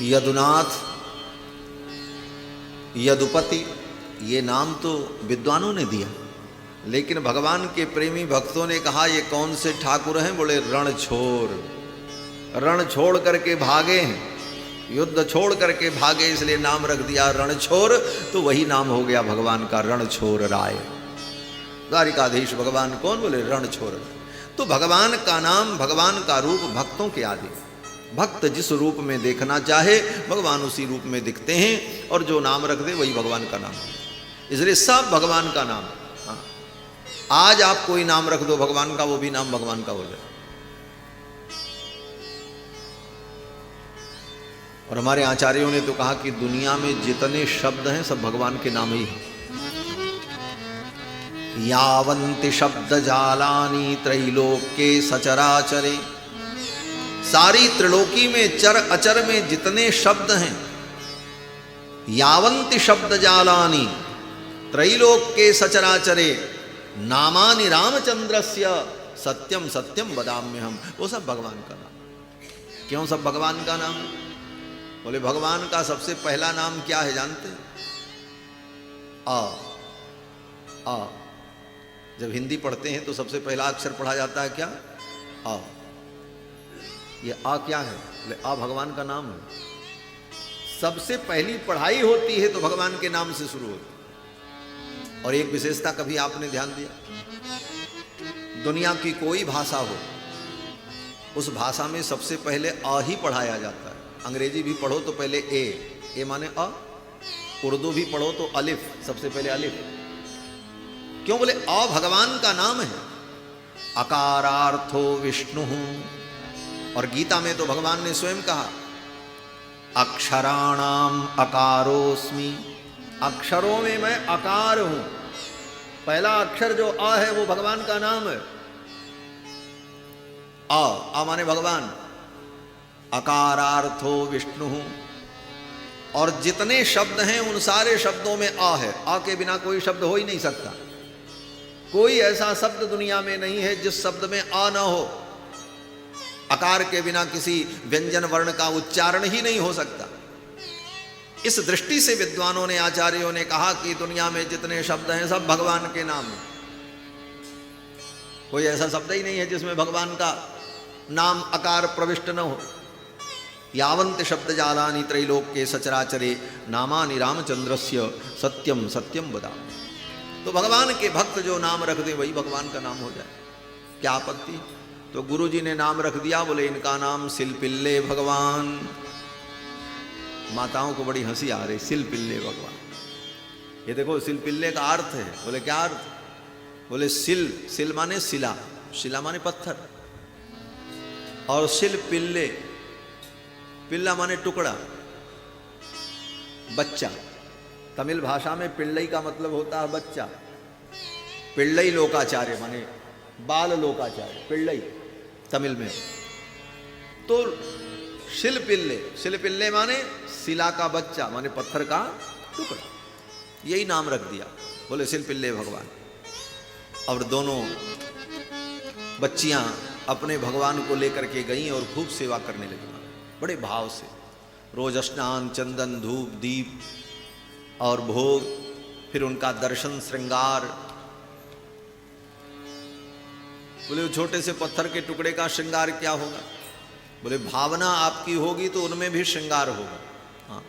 यदुनाथ, यदुपति, ये नाम तो विद्वानों ने दिया, लेकिन भगवान के प्रेमी भक्तों ने कहा ये कौन से ठाकुर हैं? बोले रणछोर। रण छोड़ करके भागे हैं, युद्ध छोड़ करके भागे, इसलिए नाम रख दिया रणछोर। तो वही नाम हो गया भगवान का, रणछोर राय। द्वारिकाधीश भगवान कौन? बोले रणछोर। तो भगवान का नाम, भगवान का रूप भक्तों के आदि। भक्त जिस रूप में देखना चाहे भगवान उसी रूप में दिखते हैं, और जो नाम रख दे वही भगवान का नाम। इसलिए सब भगवान का नाम। हाँ, आज आप कोई नाम रख दो भगवान का, वो भी नाम भगवान का हो जाए। और हमारे आचार्यों ने तो कहा कि दुनिया में जितने शब्द हैं सब भगवान के नाम ही हैं। यावन्ति शब्द जालानी त्रैलोक्ये सचराचरे। सारी त्रिलोकी में चर अचर में जितने शब्द हैं, यावन्ति शब्द जालानी त्रैलोक्ये सचराचरे नामानि रामचंद्रस्य सत्यम सत्यम वदाम्यहम्। वो सब भगवान का नाम। क्यों सब भगवान का नाम? बोले भगवान का सबसे पहला नाम क्या है जानते हैं? आ। जब हिंदी पढ़ते हैं तो सबसे पहला अक्षर पढ़ा जाता है क्या? आ। ये आ क्या है? बोले आ भगवान का नाम है। सबसे पहली पढ़ाई होती है तो भगवान के नाम से शुरू होती है। और एक विशेषता कभी आपने ध्यान दिया? दुनिया की कोई भाषा हो, उस भाषा में सबसे पहले आ ही पढ़ाया जाता है। अंग्रेजी भी पढ़ो तो पहले ए माने अ, उर्दू भी पढ़ो तो अलिफ, सबसे पहले अलिफ। क्यों? बोले अ भगवान का नाम है। अकारार्थो विष्णु। और गीता में तो भगवान ने स्वयं कहा अक्षराणाम अकारोस्मि। अक्षरों में मैं अकार हूं। पहला अक्षर जो अ है वो भगवान का नाम है। आ माने भगवान। अकारार्थो विष्णु। और जितने शब्द हैं उन सारे शब्दों में आ है। आ के बिना कोई शब्द हो ही नहीं सकता। कोई ऐसा शब्द दुनिया में नहीं है जिस शब्द में आ ना हो। अकार के बिना किसी व्यंजन वर्ण का उच्चारण ही नहीं हो सकता। इस दृष्टि से विद्वानों ने, आचार्यों ने कहा कि दुनिया में जितने शब्द हैं सब भगवान के नाम हैं। कोई ऐसा शब्द ही नहीं है जिसमें भगवान का नाम अकार प्रविष्ट न हो। यावंत शब्द जालानि त्रैलोक्ये सचराचरे नामानि रामचंद्रस्य सत्यम सत्यम वदामि। तो भगवान के भक्त जो नाम रख दे वही भगवान का नाम हो जाए, क्या आपत्ति। तो गुरु जी ने नाम रख दिया, बोले इनका नाम सिलपिल्ले भगवान। माताओं को बड़ी हंसी आ रही, सिलपिल्ले भगवान। ये देखो सिलपिल्ले का अर्थ है। बोले क्या अर्थ? बोले सिल माने शिला, शिला माने पत्थर, और सिलपिल्ले, पिल्ला माने टुकड़ा, बच्चा। तमिल भाषा में पिल्लई का मतलब होता है बच्चा। पिल्लई लोकाचार्य माने बाल लोकाचार्य, पिल्लई तमिल में। तो शिलपिल्ले, शिलपिल्ले माने शिला का बच्चा, माने पत्थर का टुकड़ा, यही नाम रख दिया। बोले शिलपिल्ले भगवान। और दोनों बच्चियां अपने भगवान को लेकर के गईं और खूब सेवा करने लगी, बड़े भाव से। रोज स्नान, चंदन, धूप, दीप और भोग, फिर उनका दर्शन, श्रृंगार। बोले छोटे से पत्थर के टुकड़े का श्रृंगार क्या होगा? बोले भावना आपकी होगी तो उनमें भी श्रृंगार होगा। हाँ,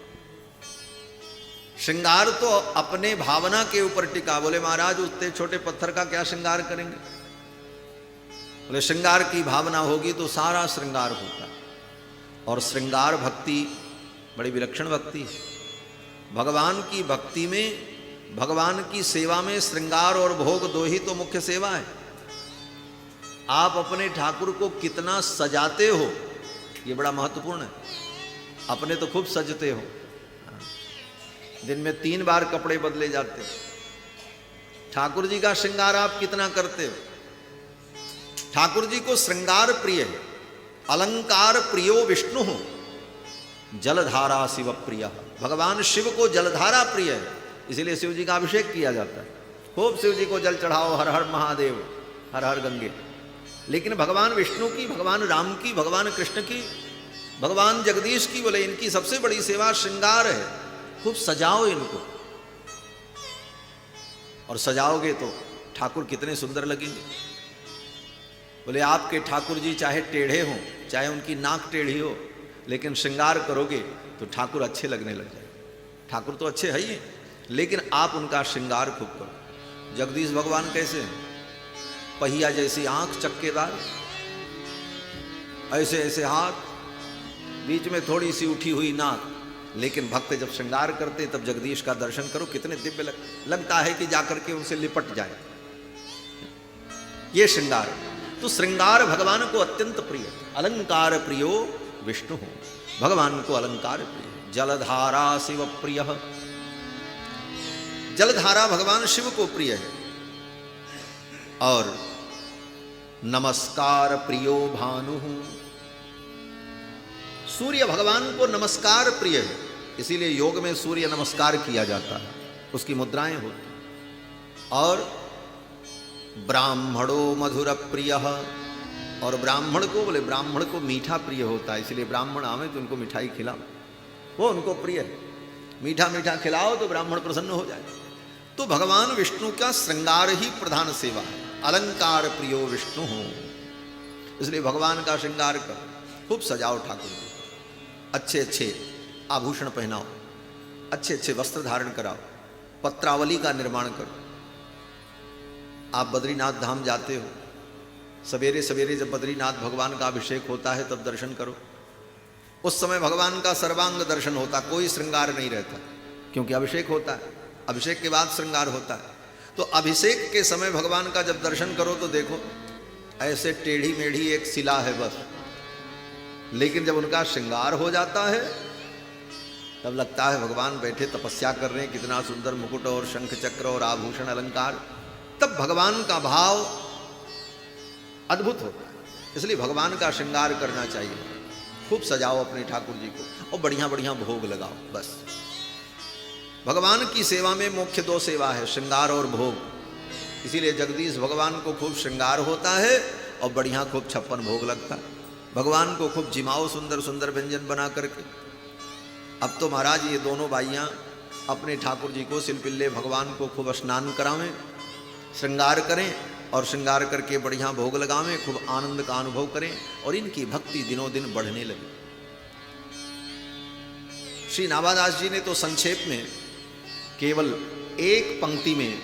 श्रृंगार तो अपने भावना के ऊपर टिका। बोले महाराज उतने छोटे पत्थर का क्या श्रृंगार करेंगे? बोले श्रृंगार की भावना होगी तो सारा श्रृंगार होगा। और श्रृंगार भक्ति बड़ी विलक्षण भक्ति है। भगवान की भक्ति में, भगवान की सेवा में श्रृंगार और भोग दो ही तो मुख्य सेवा है। आप अपने ठाकुर को कितना सजाते हो ये बड़ा महत्वपूर्ण है। अपने तो खूब सजते हो, दिन में 3 बार कपड़े बदले जाते हो। ठाकुर जी का श्रृंगार आप कितना करते हो? ठाकुर जी को श्रृंगार प्रिय है। अलंकार प्रियो विष्णु हो, जलधारा शिव प्रिय। भगवान शिव को जलधारा प्रिय है, इसीलिए शिव जी का अभिषेक किया जाता है। खूब शिव जी को जल चढ़ाओ, हर हर महादेव, हर हर गंगे। लेकिन भगवान विष्णु की, भगवान राम की, भगवान कृष्ण की, भगवान जगदीश की, बोले इनकी सबसे बड़ी सेवा श्रृंगार है। खूब सजाओ इनको, और सजाओगे तो ठाकुर कितने सुंदर लगेंगे। बोले आपके ठाकुर जी चाहे टेढ़े हों, चाहे उनकी नाक टेढ़ी हो, लेकिन श्रृंगार करोगे तो ठाकुर अच्छे लगने लग जाए। ठाकुर तो अच्छे है ही, लेकिन आप उनका श्रृंगार खूब करो। जगदीश भगवान कैसे हैं? पहिया जैसी आंख चक्केदार, ऐसे ऐसे हाथ, बीच में थोड़ी सी उठी हुई नाक। लेकिन भक्त जब श्रृंगार करते तब जगदीश का दर्शन करो, कितने दिव्य लगता है कि जाकर के उनसे लिपट जाए। ये श्रृंगार। तो श्रृंगार भगवान को अत्यंत प्रिय। अलंकार प्रियो विष्णु हो, भगवान को अलंकार प्रिय। जलधारा शिव प्रिय, जलधारा भगवान शिव को प्रिय है। और नमस्कार प्रियो भानु, सूर्य भगवान को नमस्कार प्रिय है। इसीलिए योग में सूर्य नमस्कार किया जाता है, उसकी मुद्राएं होती। और ब्राह्मणो मधुर प्रिय, और ब्राह्मण को, बोले ब्राह्मण को मीठा प्रिय होता है, इसलिए ब्राह्मण आवे तो उनको मिठाई खिलाओ, वो उनको प्रिय है। मीठा मीठा खिलाओ तो ब्राह्मण प्रसन्न हो जाए। तो भगवान विष्णु का श्रृंगार ही प्रधान सेवा है। अलंकार प्रियो विष्णु हो, इसलिए भगवान का श्रृंगार कर, खूब सजाओ ठाकुर जी, अच्छे अच्छे आभूषण पहनाओ, अच्छे अच्छे वस्त्र धारण कराओ, पत्रावली का निर्माण करो। आप बद्रीनाथ धाम जाते हो, सवेरे सवेरे जब बद्रीनाथ भगवान का अभिषेक होता है तब दर्शन करो। उस समय भगवान का सर्वांग दर्शन होता, कोई श्रृंगार नहीं रहता, क्योंकि अभिषेक होता है। अभिषेक के बाद श्रृंगार होता है। तो अभिषेक के समय भगवान का जब दर्शन करो तो देखो ऐसे टेढ़ी मेढ़ी एक शिला है बस, लेकिन जब उनका श्रृंगार हो जाता है तब लगता है भगवान बैठे तपस्या कर रहे हैं, कितना सुंदर मुकुट और शंख चक्र और आभूषण अलंकार। तब भगवान का भाव अद्भुत होता है। इसलिए भगवान का श्रृंगार करना चाहिए। खूब सजाओ अपने ठाकुर जी को और बढ़िया बढ़िया भोग लगाओ। बस भगवान की सेवा में मुख्य 2 सेवा है, श्रृंगार और भोग। इसीलिए जगदीश भगवान को खूब श्रृंगार होता है और बढ़िया खूब 56 भोग लगता है। भगवान को खूब जिमाओ सुंदर सुंदर व्यंजन बना करके। अब तो महाराज ये दोनों भाइयाँ अपने ठाकुर जी को, सिलपिल्ले भगवान को खूब स्नान करावें, श्रृंगार करें और श्रृंगार करके बढ़िया भोग लगावें, खूब आनंद का अनुभव करें और इनकी भक्ति दिनों दिन बढ़ने लगी। श्री नाभादास जी ने तो संक्षेप में केवल एक पंक्ति में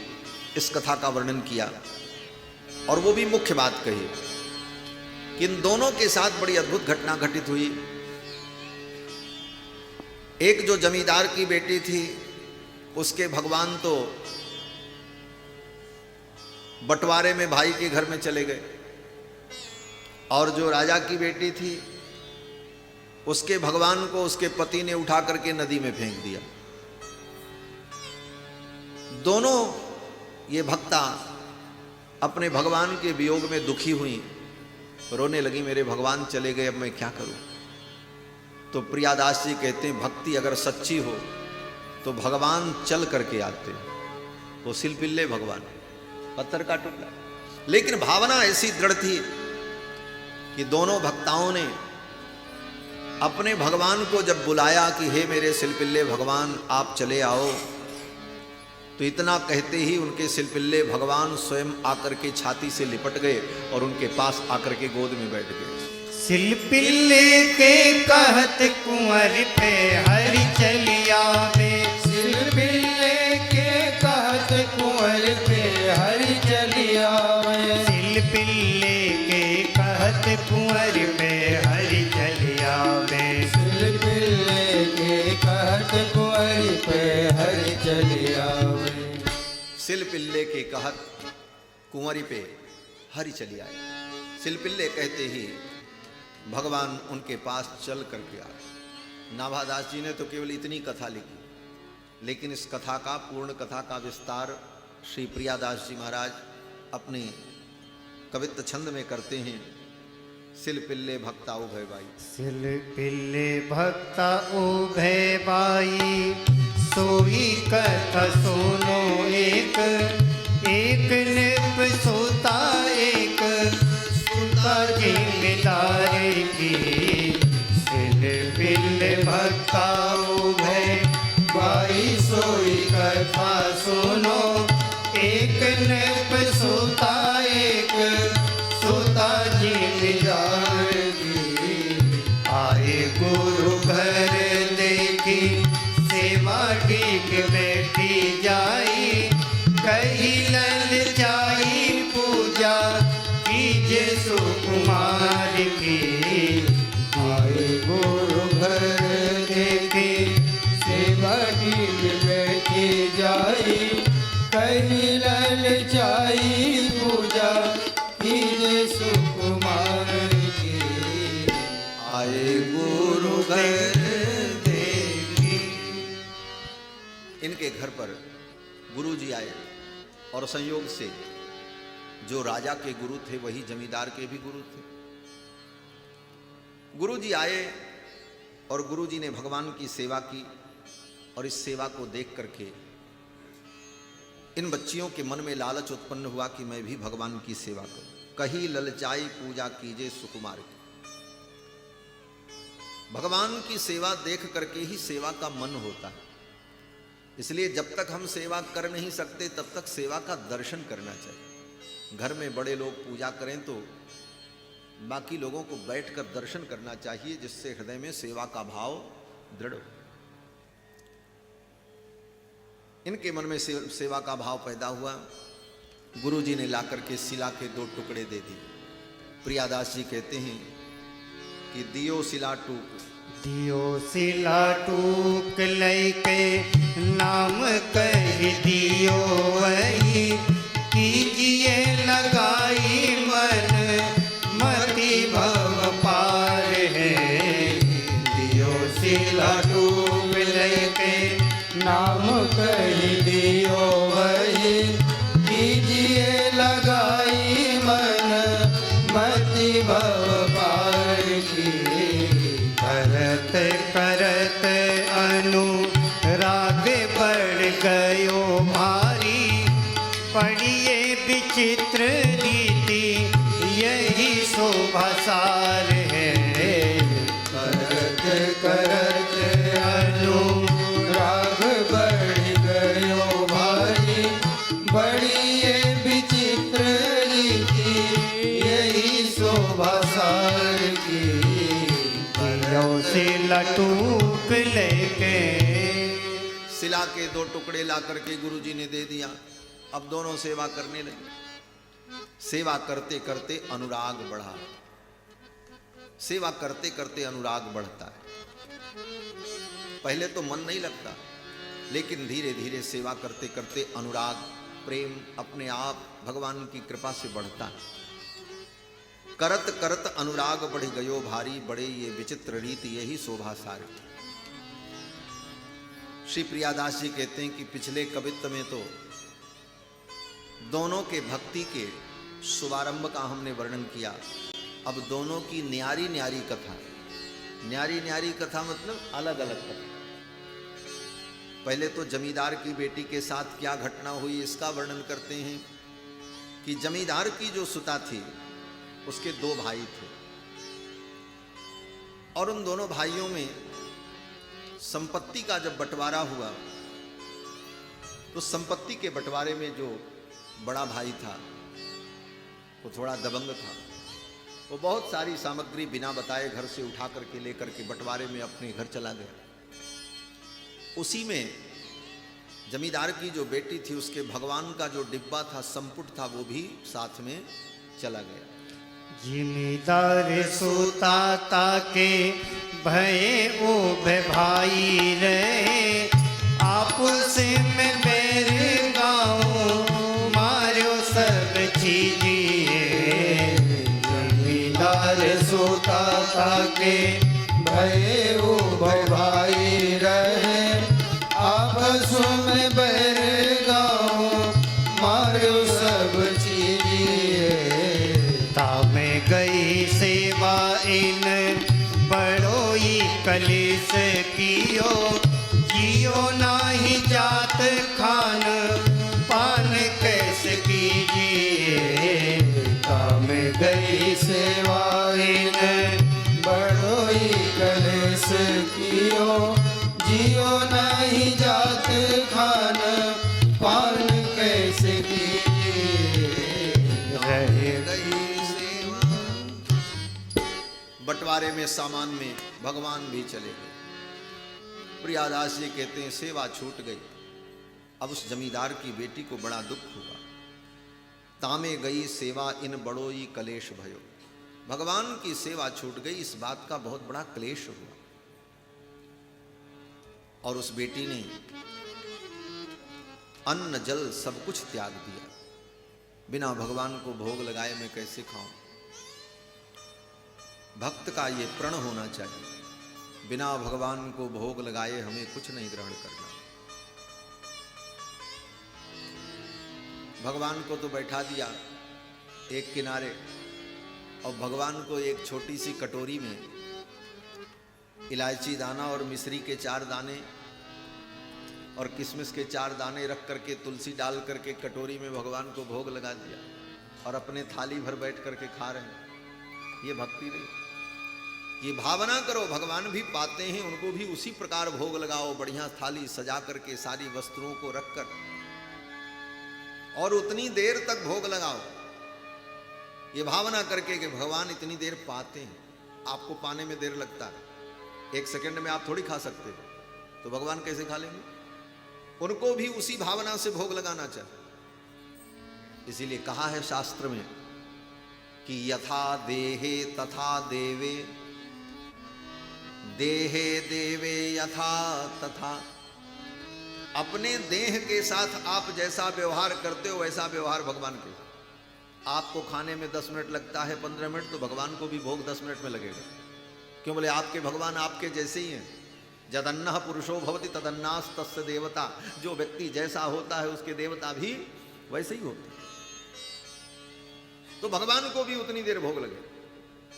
इस कथा का वर्णन किया और वो भी मुख्य बात कही कि इन दोनों के साथ बड़ी अद्भुत घटना घटित हुई। एक जो जमींदार की बेटी थी उसके भगवान तो बंटवारे में भाई के घर में चले गए, और जो राजा की बेटी थी उसके भगवान को उसके पति ने उठा करके नदी में फेंक दिया। दोनों ये भक्ता अपने भगवान के वियोग में दुखी हुई, रोने लगी, मेरे भगवान चले गए, अब मैं क्या करूं। तो प्रियादास जी कहते हैं भक्ति अगर सच्ची हो तो भगवान चल करके आते। वो सिलपिल्ले भगवान, पत्थर का टुकड़ा, लेकिन भावना ऐसी दृढ़ थी कि दोनों भक्ताओं ने अपने भगवान को जब बुलाया कि हे मेरे सिलपिल्ले भगवान आप चले आओ, तो इतना कहते ही उनके सिलपिल्ले भगवान स्वयं आकर के छाती से लिपट गए और उनके पास आकर के गोद में बैठ गए। सिलपिल्ले के कहत कुंवर पे हरि चलिया में, सिलपिल्ले के कहत कुंवर पे हरि चलिया में, सिलपिल्ले के कहत कुंवर पे हरि चलिया में, सिलपिल्ले के कहत कुंवर पे हरि चलिया में। सिलपिल्ले के कहत कुंवरी पे हरि चली आए। सिलपिल्ले कहते ही भगवान उनके पास चल करके आए। नाभादास जी ने तो केवल इतनी कथा लिखी, लेकिन इस कथा का पूर्ण कथा का विस्तार श्री प्रियादास जी महाराज अपने कवित्त छंद में करते हैं। सिलपिल्ले भक्ता उभय बाई, सिलपिल्ले भक्ता उभय बाई, सोई कथा सुनो एक, एक निप सोता एक, सुता जिम्मेदार की। सिलपिल्ले भक्ता उभय बाई सोई कथा सुनो, एक निप सोता एक, सुता जिम्मेदार की। आए गुरु घर देखी, सेवा ठीक बैठी जाई, कही ललचाई पूजा कीजे सुकुमार की। आए गुरु घर देखे, सेवा ठीक बैठी जाई, कहीं ललचाई पूजा कीजे सुकुमार की। आए गुरु घर देखी। इनके घर पर गुरु जी आए और संयोग से जो राजा के गुरु थे वही जमींदार के भी गुरु थे। गुरु जी आए और गुरु जी ने भगवान की सेवा की, और इस सेवा को देख करके इन बच्चियों के मन में लालच उत्पन्न हुआ कि मैं भी भगवान की सेवा करूं। कही ललचाई पूजा कीजे सुकुमार की। भगवान की सेवा देख करके ही सेवा का मन होता है, इसलिए जब तक हम सेवा कर नहीं सकते तब तक सेवा का दर्शन करना चाहिए। घर में बड़े लोग पूजा करें तो बाकी लोगों को बैठकर दर्शन करना चाहिए, जिससे हृदय में सेवा का भाव दृढ़ हो। इनके मन में सेवा का भाव पैदा हुआ। गुरुजी ने लाकर के शिला के 2 टुकड़े दे दिए। प्रियादास जी कहते हैं कि दियो शिला टूक, दियो शिला टूक लैके नाम कह दियो वही, कीजिए लगाई मन मति भव पार है। दियो शिला टूक लैके नाम कह दियो वही, कीजिए लगाई मन मति भव पार की। करत करत अनुराग बढ़ गयो भारी, पढ़िए विचित्र रीति यही शोभा सार है। करत करत अनुराग बढ़ गयो भारी, बड़िए विचित्र के 2 टुकड़े ला करके गुरुजी ने दे दिया। अब दोनों सेवा करने लगे। सेवा करते करते अनुराग बढ़ा। सेवा करते करते अनुराग बढ़ता है। पहले तो मन नहीं लगता, लेकिन धीरे धीरे सेवा करते करते अनुराग, प्रेम अपने आप भगवान की कृपा से बढ़ता है। करत करत अनुराग बढ़ गयो भारी, बड़े ये विचित्र रीति यही शोभा सारी। श्री प्रियादास जी कहते हैं कि पिछले कवित्व में तो दोनों के भक्ति के शुभारंभ का हमने वर्णन किया। अब दोनों की न्यारी न्यारी कथा, न्यारी न्यारी कथा मतलब अलग अलग कथा। पहले तो जमींदार की बेटी के साथ क्या घटना हुई इसका वर्णन करते हैं कि जमींदार की जो सुता थी उसके 2 भाई थे, और उन दोनों भाइयों में संपत्ति का जब बंटवारा हुआ तो संपत्ति के बंटवारे में जो बड़ा भाई था वो थोड़ा दबंग था। वो बहुत सारी सामग्री बिना बताए घर से उठा करके लेकर के बंटवारे में अपने घर चला गया। उसी में जमींदार की जो बेटी थी उसके भगवान का जो डिब्बा था, संपुट था, वो भी साथ में चला गया। जिमीदार सोता ताके भय ओ भाई रे, आपस में बैर गाँव मारो सब चीजिए। जमींदार सोता ताके भय ओ भाई रहे, आपस में बैर गाँव मारो सब चीजिए। तामे गई सेवा इन बड़ोई कलेस कियो, जियो नाही जात खान पान कैसे कीजिए। तामे गई सेवा इन बड़ोई कलेस कियो, जियो नहीं जात खान पान कैसे कीजिए। रहे बंटवारे में सामान में भगवान भी चले गए। प्रियादास जी कहते हैं सेवा छूट गई। अब उस जमींदार की बेटी को बड़ा दुख हुआ। तामे गई सेवा इन बड़ोई कलेश भयो। भगवान की सेवा छूट गई, इस बात का बहुत बड़ा क्लेश हुआ। और उस बेटी ने अन्न जल सब कुछ त्याग दिया। बिना भगवान को भोग लगाए मैं कैसे खाऊं? भक्त का ये प्रण होना चाहिए, बिना भगवान को भोग लगाए हमें कुछ नहीं ग्रहण करना। भगवान को तो बैठा दिया एक किनारे, और भगवान को एक छोटी सी कटोरी में इलायची दाना और मिश्री के 4 दाने और किशमिश के 4 दाने रख करके तुलसी डाल करके कटोरी में भगवान को भोग लगा दिया, और अपने थाली भर बैठ करके खा रहे हैं। ये भक्ति नहीं। ये भावना करो भगवान भी पाते हैं, उनको भी उसी प्रकार भोग लगाओ। बढ़िया थाली सजा करके सारी वस्तुओं को रखकर, और उतनी देर तक भोग लगाओ, ये भावना करके कि भगवान इतनी देर पाते हैं। आपको पाने में देर लगता है, 1 सेकंड में आप थोड़ी खा सकते हो, तो भगवान कैसे खा लेंगे? उनको भी उसी भावना से भोग लगाना चाहिए। इसीलिए कहा है शास्त्र में कि यथा देहे तथा देवे, देहे देवे यथा तथा। अपने देह के साथ आप जैसा व्यवहार करते हो वैसा व्यवहार भगवान के। आपको खाने में 10 मिनट लगता है, 15 मिनट, तो भगवान को भी भोग 10 मिनट में लगेगा। क्यों? बोले आपके भगवान आपके जैसे ही हैं। जदन्नः पुरुषो भवति तदन्नास तस्य देवता। जो व्यक्ति जैसा होता है उसके देवता भी वैसे ही होते हैं। तो भगवान को भी उतनी देर भोग लगे।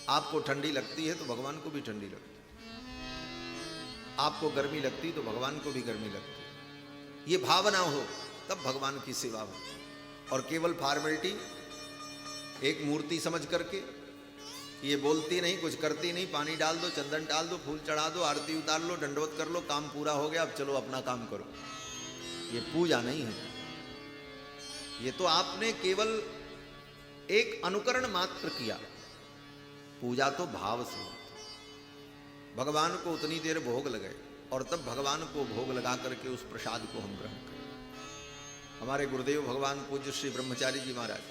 आपको ठंडी लगती है तो भगवान को भी ठंडी लगती है, आपको गर्मी लगती तो भगवान को भी गर्मी लगती है। ये भावना हो तब भगवान की सेवा हो। और केवल फॉर्मेलिटी, एक मूर्ति समझ करके, ये बोलती नहीं, कुछ करती नहीं, पानी डाल दो, चंदन डाल दो, फूल चढ़ा दो, आरती उतार लो, दंडवत कर लो, काम पूरा हो गया, अब चलो अपना काम करो, ये पूजा नहीं है। ये तो आपने केवल एक अनुकरण मात्र किया। पूजा तो भाव से होती। भगवान को उतनी देर भोग लगे, और तब भगवान को भोग लगा करके उस प्रसाद को हम ग्रहण करें। हमारे गुरुदेव भगवान पूज्य श्री ब्रह्मचारी जी महाराज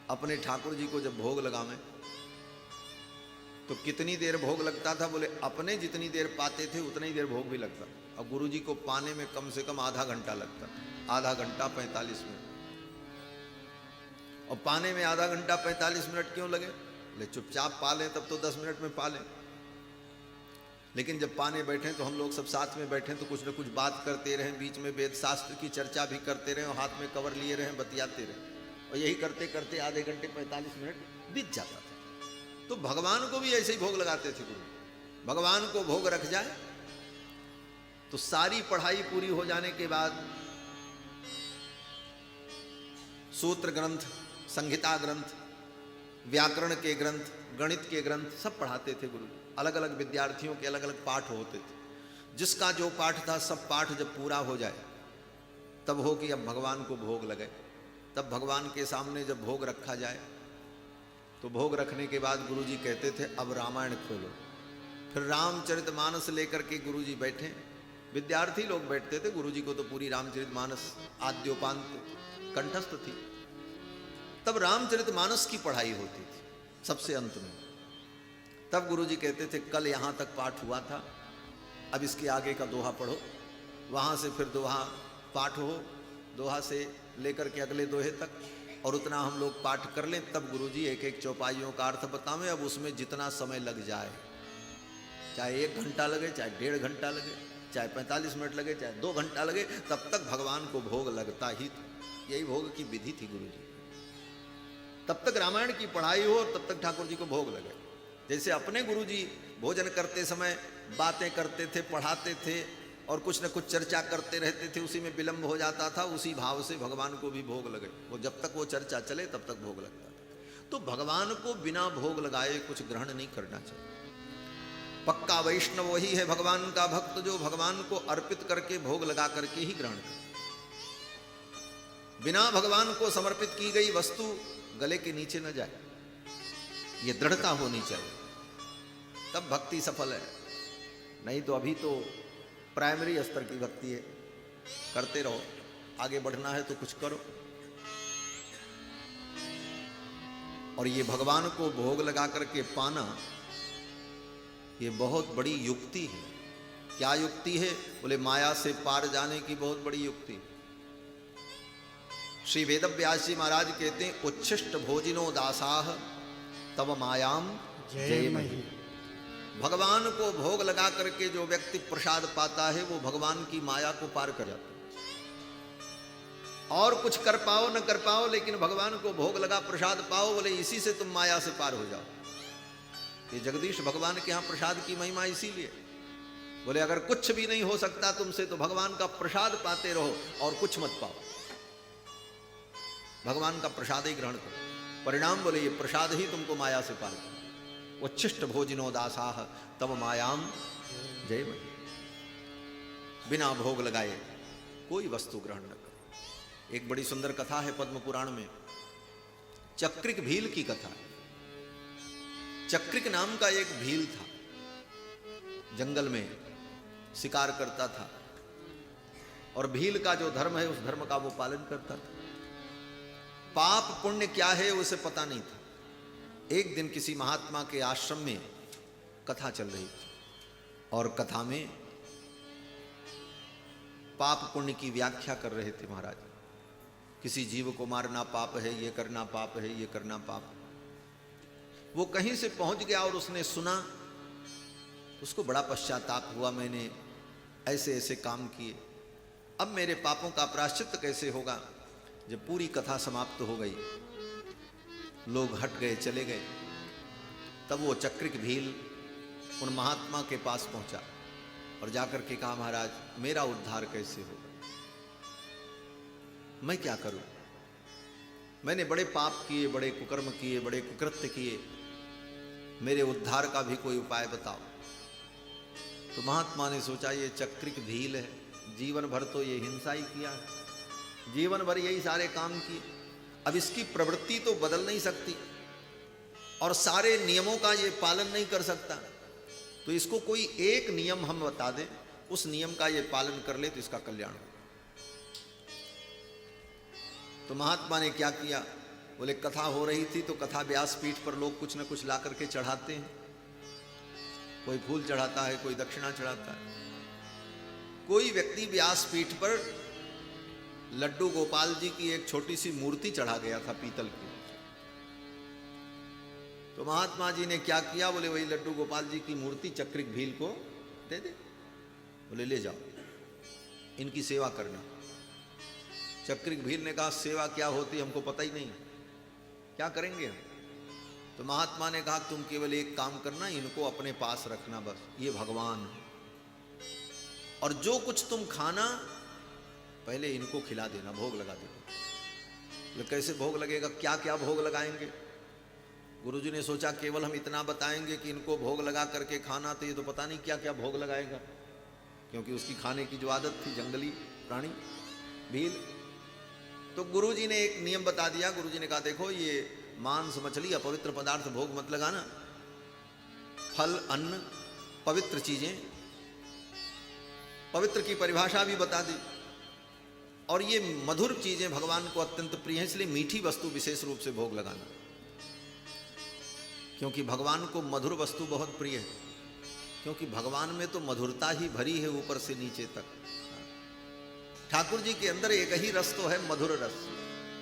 अपने ठाकुर जी को जब भोग लगावें तो कितनी देर भोग लगता था? बोले अपने जितनी देर पाते थे उतनी ही देर भोग भी लगता। और गुरु जी को पाने में कम से कम आधा घंटा लगता, आधा घंटा 45 मिनट। और पाने में आधा घंटा 45 मिनट क्यों लगे? बोले चुपचाप पा लें तब तो 10 मिनट में पा लें, लेकिन जब पाने बैठे तो हम लोग सब साथ में बैठे तो कुछ न कुछ बात करते रहें, बीच में वेद शास्त्र की चर्चा भी करते रहें और हाथ में कवर लिए रहें, बतियाते रहें, और यही करते करते आधे घंटे 45 मिनट बीत जाता था। तो भगवान को भी ऐसे ही भोग लगाते थे गुरु। भगवान को भोग रख जाए तो सारी पढ़ाई पूरी हो जाने के बाद सूत्र ग्रंथ, संहिता ग्रंथ, व्याकरण के ग्रंथ, गणित के ग्रंथ सब पढ़ाते थे गुरु। अलग अलग विद्यार्थियों के अलग अलग पाठ होते थे। जिसका जो पाठ था सब पाठ जब पूरा हो जाए तब हो कि अब भगवान को भोग लगे। तब भगवान के सामने जब भोग रखा जाए तो भोग रखने के बाद गुरुजी कहते थे अब रामायण खोलो। फिर रामचरितमानस लेकर के गुरुजी बैठे। विद्यार्थी लोग बैठते थे, गुरुजी को तो पूरी रामचरितमानस आद्योपांत कंठस्थ थी। तब रामचरितमानस की पढ़ाई होती थी सबसे अंत में। तब गुरुजी कहते थे कल यहाँ तक पाठ हुआ था, अब इसके आगे का दोहा पढ़ो। वहाँ से फिर दोहा पाठ हो, दोहा से लेकर के अगले दोहे तक, और उतना हम लोग पाठ कर लें। तब गुरुजी एक एक चौपाइयों का अर्थ बतावें। अब उसमें जितना समय लग जाए, चाहे 1 घंटा लगे, चाहे 1.5 घंटा लगे, चाहे 45 मिनट लगे, चाहे 2 घंटा लगे, तब तक भगवान को भोग लगता ही था। यही भोग की विधि थी गुरुजी। तब तक रामायण की पढ़ाई हो और तब तक ठाकुर जी को भोग लगे। जैसे अपने गुरुजी भोजन करते समय बातें करते थे, पढ़ाते थे और कुछ न कुछ चर्चा करते रहते थे, उसी में विलंब हो जाता था, उसी भाव से भगवान को भी भोग लगे। वो जब तक वो चर्चा चले तब तक भोग लगता था। तो भगवान को बिना भोग लगाए कुछ ग्रहण नहीं करना चाहिए। पक्का वैष्णव वही है भगवान का भक्त जो भगवान को अर्पित करके भोग लगा करके ही ग्रहण करे। बिना भगवान को समर्पित की गई वस्तु गले के नीचे न जाए, ये दृढ़ता होनी चाहिए, तब भक्ति सफल है। नहीं तो अभी तो प्राइमरी स्तर की भक्ति है, करते रहो, आगे बढ़ना है तो कुछ करो। और ये भगवान को भोग लगा करके पाना, ये बहुत बड़ी युक्ति है। क्या युक्ति है? बोले माया से पार जाने की बहुत बड़ी युक्ति। श्री वेदव्यास जी महाराज कहते हैं उच्छिष्ट भोजिनो दासाह तव मायाम जयमहि। भगवान को भोग लगा करके जो व्यक्ति प्रसाद पाता है वो भगवान की माया को पार कर जाता है। और कुछ कर पाओ न कर पाओ, लेकिन भगवान को भोग लगा प्रसाद पाओ, बोले इसी से तुम माया से पार हो जाओ। ये जगदीश भगवान के यहाँ प्रसाद की महिमा इसीलिए। बोले अगर कुछ भी नहीं हो सकता तुमसे तो भगवान का प्रसाद पाते रहो और कुछ मत पाओ, भगवान का प्रसाद ही ग्रहण करो। परिणाम बोले ये प्रसाद ही तुमको माया से पार करो। उच्छिष्ट भोजिनो दासाह तव मायाम जयमहि। बिना भोग लगाए कोई वस्तु ग्रहण न करे। एक बड़ी सुंदर कथा है पद्म पुराण में, चक्रिक भील की कथा। चक्रिक नाम का एक भील था, जंगल में शिकार करता था और भील का जो धर्म है उस धर्म का वो पालन करता था। पाप पुण्य क्या है उसे पता नहीं था। एक दिन किसी महात्मा के आश्रम में कथा चल रही थी और कथा में पाप पुण्य की व्याख्या कर रहे थे महाराज। किसी जीव को मारना पाप है, ये करना पाप है, ये करना पाप है। वो कहीं से पहुंच गया और उसने सुना, उसको बड़ा पश्चाताप हुआ, मैंने ऐसे ऐसे काम किए, अब मेरे पापों का प्रायश्चित कैसे होगा। जब पूरी कथा समाप्त हो गई, लोग हट गए, चले गए, तब वो चक्रिक भील उन महात्मा के पास पहुंचा और जाकर के कहा महाराज मेरा उद्धार कैसे होगा, मैं क्या करूं, मैंने बड़े पाप किए, बड़े कुकर्म किए, बड़े कुकृत्य किए, मेरे उद्धार का भी कोई उपाय बताओ। तो महात्मा ने सोचा ये चक्रिक भील है, जीवन भर तो ये हिंसा ही किया है, जीवन भर यही सारे काम किए, अब इसकी प्रवृत्ति तो बदल नहीं सकती और सारे नियमों का ये पालन नहीं कर सकता, तो इसको कोई एक नियम हम बता दें उस नियम का ये पालन कर ले तो इसका कल्याण हो। तो महात्मा ने क्या किया, बोले कथा हो रही थी तो कथा व्यास पीठ पर लोग कुछ न कुछ ला करके चढ़ाते हैं, कोई फूल चढ़ाता है, कोई दक्षिणा चढ़ाता है। कोई व्यक्ति व्यास पीठ पर लड्डू गोपाल जी की एक छोटी सी मूर्ति चढ़ा गया था पीतल की। तो महात्मा जी ने क्या किया, बोले वही लड्डू गोपाल जी की मूर्ति चक्रिक भील को दे दे, बोले ले जाओ इनकी सेवा करना। चक्रिक भील ने कहा सेवा क्या होती हमको पता ही नहीं, क्या करेंगे हम। तो महात्मा ने कहा तुम केवल एक काम करना, इनको अपने पास रखना, बस ये भगवान है, और जो कुछ तुम खाना पहले इनको खिला देना, भोग लगा देना। तो कैसे भोग लगेगा, क्या क्या भोग लगाएंगे। गुरुजी ने सोचा केवल हम इतना बताएंगे कि इनको भोग लगा करके खाना, तो ये तो पता नहीं क्या क्या भोग लगाएगा, क्योंकि उसकी खाने की जो आदत थी, जंगली प्राणी भील। तो गुरुजी ने एक नियम बता दिया। गुरुजी ने कहा देखो ये मांस मछली अपवित्र पदार्थ भोग मत लगाना, फल अन्न पवित्र चीजें, पवित्र की परिभाषा भी बता दी। और ये मधुर चीजें भगवान को अत्यंत प्रिय है, इसलिए मीठी वस्तु विशेष रूप से भोग लगाना, क्योंकि भगवान को मधुर वस्तु बहुत प्रिय है, क्योंकि भगवान में तो मधुरता ही भरी है ऊपर से नीचे तक। ठाकुर जी के अंदर एक ही रस तो है, मधुर रस।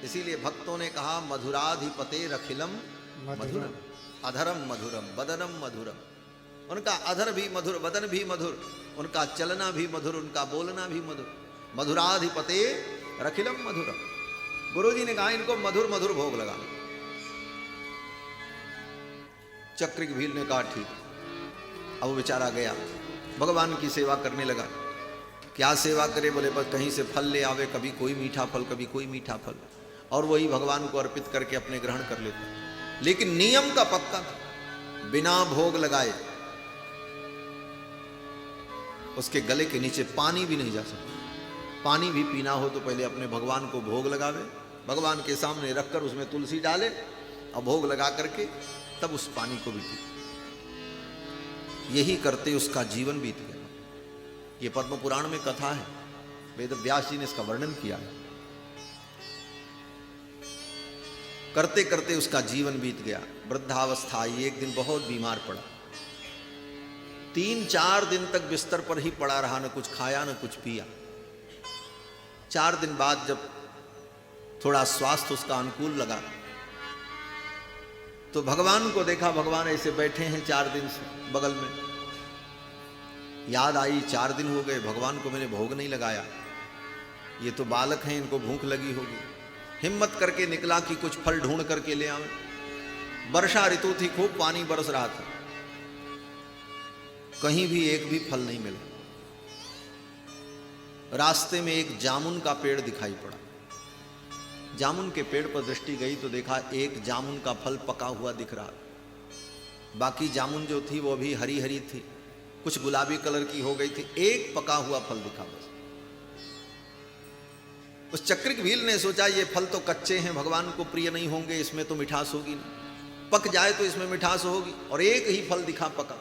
इसीलिए भक्तों ने कहा मधुराधिपते रखिलम मधुरम अधरम मधुरम बदनम मधुरम। उनका अधर भी मधुर, बदन भी मधुर, उनका चलना भी मधुर, उनका बोलना भी मधुर। मधुराधिपते रखिलम मधुरम। गुरुजी ने कहा इनको मधुर मधुर भोग लगा। चक्रिक भील ने कहा ठीक। अब वो बेचारा गया, भगवान की सेवा करने लगा। क्या सेवा करे, बोले बस कहीं से फल ले आवे, कभी कोई मीठा फल, कभी कोई मीठा फल, और वही भगवान को अर्पित करके अपने ग्रहण कर लेता। लेकिन नियम का पक्का था, बिना भोग लगाए उसके गले के नीचे पानी भी नहीं जा सकता। पानी भी पीना हो तो पहले अपने भगवान को भोग लगावे, भगवान के सामने रखकर उसमें तुलसी डाले और भोग लगा करके तब उस पानी को भी पी। यही करते उसका जीवन बीत गया। ये पद्म पुराण में कथा है, वेद व्यास जी ने इसका वर्णन किया है। करते करते उसका जीवन बीत गया। वृद्धावस्था आई, एक दिन बहुत बीमार पड़ा, 3-4 दिन तक बिस्तर पर ही पड़ा रहा, न कुछ खाया न कुछ पिया। 4 दिन बाद जब थोड़ा स्वास्थ्य उसका अनुकूल लगा तो भगवान को देखा, भगवान ऐसे बैठे हैं 4 दिन से बगल में। याद आई 4 दिन हो गए, भगवान को मैंने भोग नहीं लगाया, ये तो बालक हैं, इनको भूख लगी होगी। हिम्मत करके निकला कि कुछ फल ढूंढ करके ले आवे। वर्षा ऋतु थी, खूब पानी बरस रहा था, कहीं भी एक भी फल नहीं मिला। रास्ते में एक जामुन का पेड़ दिखाई पड़ा। जामुन के पेड़ पर दृष्टि गई तो देखा एक जामुन का फल पका हुआ दिख रहा, बाकी जामुन जो थी वो भी हरी हरी थी, कुछ गुलाबी कलर की हो गई थी, एक पका हुआ फल दिखा बस। उस चक्रिक भील ने सोचा ये फल तो कच्चे हैं, भगवान को प्रिय नहीं होंगे, इसमें तो मिठास होगी नहीं, पक जाए तो इसमें मिठास होगी, और एक ही फल दिखा पका।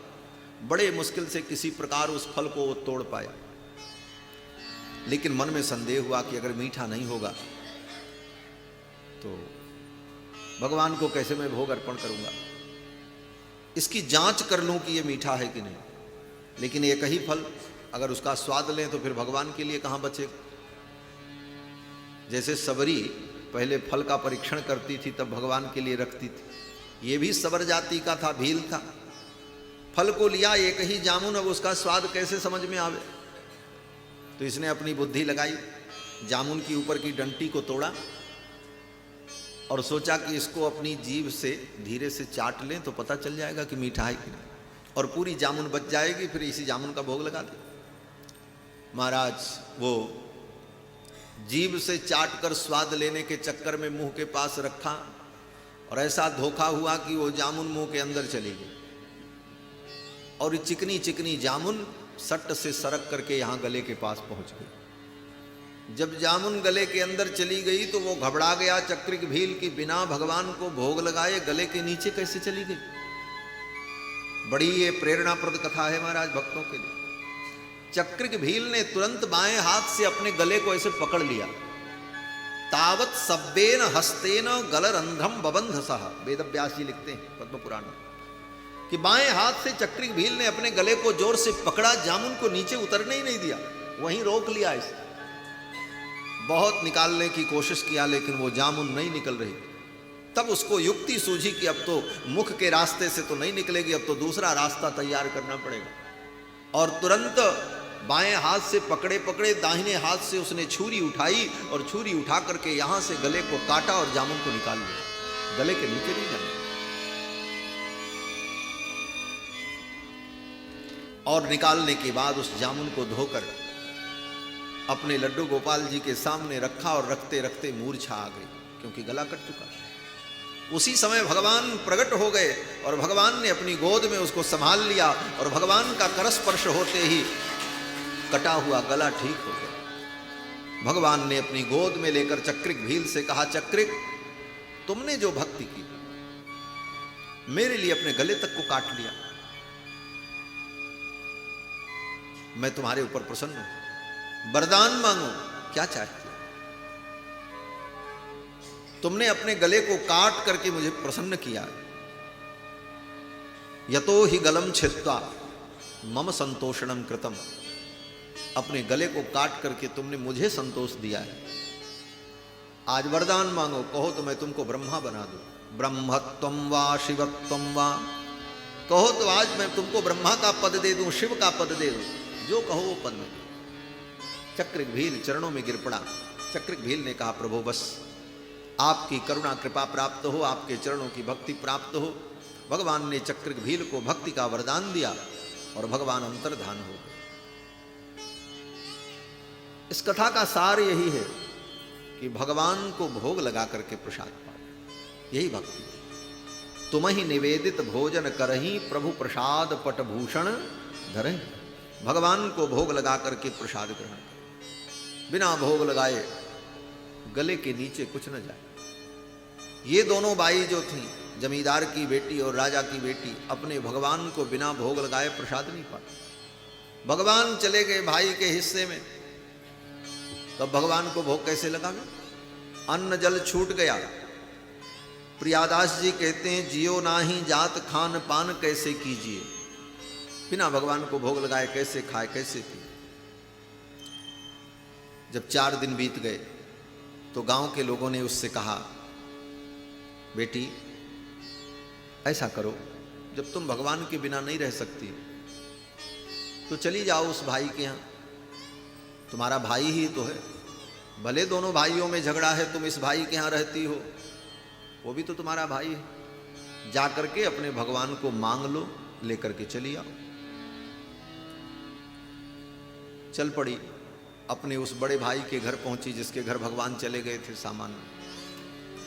बड़े मुश्किल से किसी प्रकार उस फल को वो तोड़ पाया, लेकिन मन में संदेह हुआ कि अगर मीठा नहीं होगा तो भगवान को कैसे मैं भोग अर्पण करूंगा, इसकी जांच कर लूं कि ये मीठा है कि नहीं। लेकिन एक ही फल अगर उसका स्वाद लें तो फिर भगवान के लिए कहां बचेगा। जैसे सबरी पहले फल का परीक्षण करती थी तब भगवान के लिए रखती थी, ये भी सबर जाति का था, भील था। फल को लिया एक ही जामुन, अब उसका स्वाद कैसे समझ में आवे। तो इसने अपनी बुद्धि लगाई, जामुन की ऊपर की डंटी को तोड़ा और सोचा कि इसको अपनी जीभ से धीरे से चाट लें तो पता चल जाएगा कि मीठा है कि नहीं, और पूरी जामुन बच जाएगी, फिर इसी जामुन का भोग लगा दे। महाराज वो जीभ से चाट कर स्वाद लेने के चक्कर में मुंह के पास रखा और ऐसा धोखा हुआ कि वो जामुन मुंह के अंदर चली गई, और चिकनी चिकनी जामुन सट से सरक करके यहाँ गले के पास पहुंच गई। जब जामुन गले के अंदर चली गई तो वो घबरा गया चक्रिक भील की बिना भगवान को भोग लगाए गले के नीचे कैसे चली गई। बड़ी ये प्रेरणाप्रद कथा है महाराज भक्तों के लिए। चक्रिक भील ने तुरंत बाएं हाथ से अपने गले को ऐसे पकड़ लिया। तावत सब्बेन हस्तेन गलरंध्रम बबंध सह, वेद व्यास जी लिखते हैं पद्म पुराण में कि बाएं हाथ से चक्रिक भील ने अपने गले को जोर से पकड़ा, जामुन को नीचे उतरने ही नहीं दिया, वहीं रोक लिया इसे। बहुत निकालने की कोशिश किया लेकिन वो जामुन नहीं निकल रही। तब उसको युक्ति सूझी कि अब तो मुख के रास्ते से तो नहीं निकलेगी, अब तो दूसरा रास्ता तैयार करना पड़ेगा। और तुरंत बाएं हाथ से पकड़े पकड़े दाहिने हाथ से उसने छुरी उठाई और छुरी उठा करके यहां से गले को काटा और जामुन को निकाल लिया। गले के नीचे नहीं जाना। और निकालने के बाद उस जामुन को धोकर अपने लड्डू गोपाल जी के सामने रखा और रखते रखते मूर्छा आ गई, क्योंकि गला कट चुका। उसी समय भगवान प्रकट हो गए और भगवान ने अपनी गोद में उसको संभाल लिया और भगवान का करस्पर्श होते ही कटा हुआ गला ठीक हो गया। भगवान ने अपनी गोद में लेकर चक्रिक भील से कहा, चक्रिक तुमने जो भक्ति की मेरे लिए अपने गले तक को काट लिया, मैं तुम्हारे ऊपर प्रसन्न हूं, वरदान मांगो, क्या चाहते हो? तुमने अपने गले को काट करके मुझे प्रसन्न किया। यतो ही गलम छित्वा मम संतोषणम कृतम, अपने गले को काट करके तुमने मुझे संतोष दिया है। आज वरदान मांगो, कहो तो मैं तुमको ब्रह्मा बना दूं, ब्रह्मत्वम वा शिवत्वम वा, कहो तो आज मैं तुमको ब्रह्मा का पद दे दूं, शिव का पद दे दूं, जो कहो वो पद में। चक्रिक भील चरणों में गिर पड़ा। चक्रिक भील ने कहा, प्रभु बस आपकी करुणा कृपा प्राप्त हो, आपके चरणों की भक्ति प्राप्त हो। भगवान ने चक्रिक भील को भक्ति का वरदान दिया और भगवान अंतर्धान हो गए। इस कथा का सार यही है कि भगवान को भोग लगा करके प्रसाद पाओ, यही भक्ति। तुम ही निवेदित भोजन करही प्रभु प्रसाद पटभूषण धरही। भगवान को भोग लगा करके प्रसाद ग्रहण करो, बिना भोग लगाए गले के नीचे कुछ न जाए। ये दोनों बाई जो थी, जमींदार की बेटी और राजा की बेटी, अपने भगवान को बिना भोग लगाए प्रसाद नहीं पाते। भगवान चले गए भाई के हिस्से में, तब भगवान को भोग कैसे लगावे? अन्न जल छूट गया। प्रियादास जी कहते हैं, जियो नाही जात खान पान कैसे कीजिए, बिना भगवान को भोग लगाए कैसे खाए कैसे पिए। जब 4 दिन बीत गए तो गांव के लोगों ने उससे कहा, बेटी ऐसा करो, जब तुम भगवान के बिना नहीं रह सकती तो चली जाओ उस भाई के यहाँ, तुम्हारा भाई ही तो है। भले दोनों भाइयों में झगड़ा है, तुम इस भाई के यहाँ रहती हो, वो भी तो तुम्हारा भाई है। जा करके अपने भगवान को मांग लो, लेकर के चली आओ। चल पड़ी, अपने उस बड़े भाई के घर पहुंची जिसके घर भगवान चले गए थे सामान।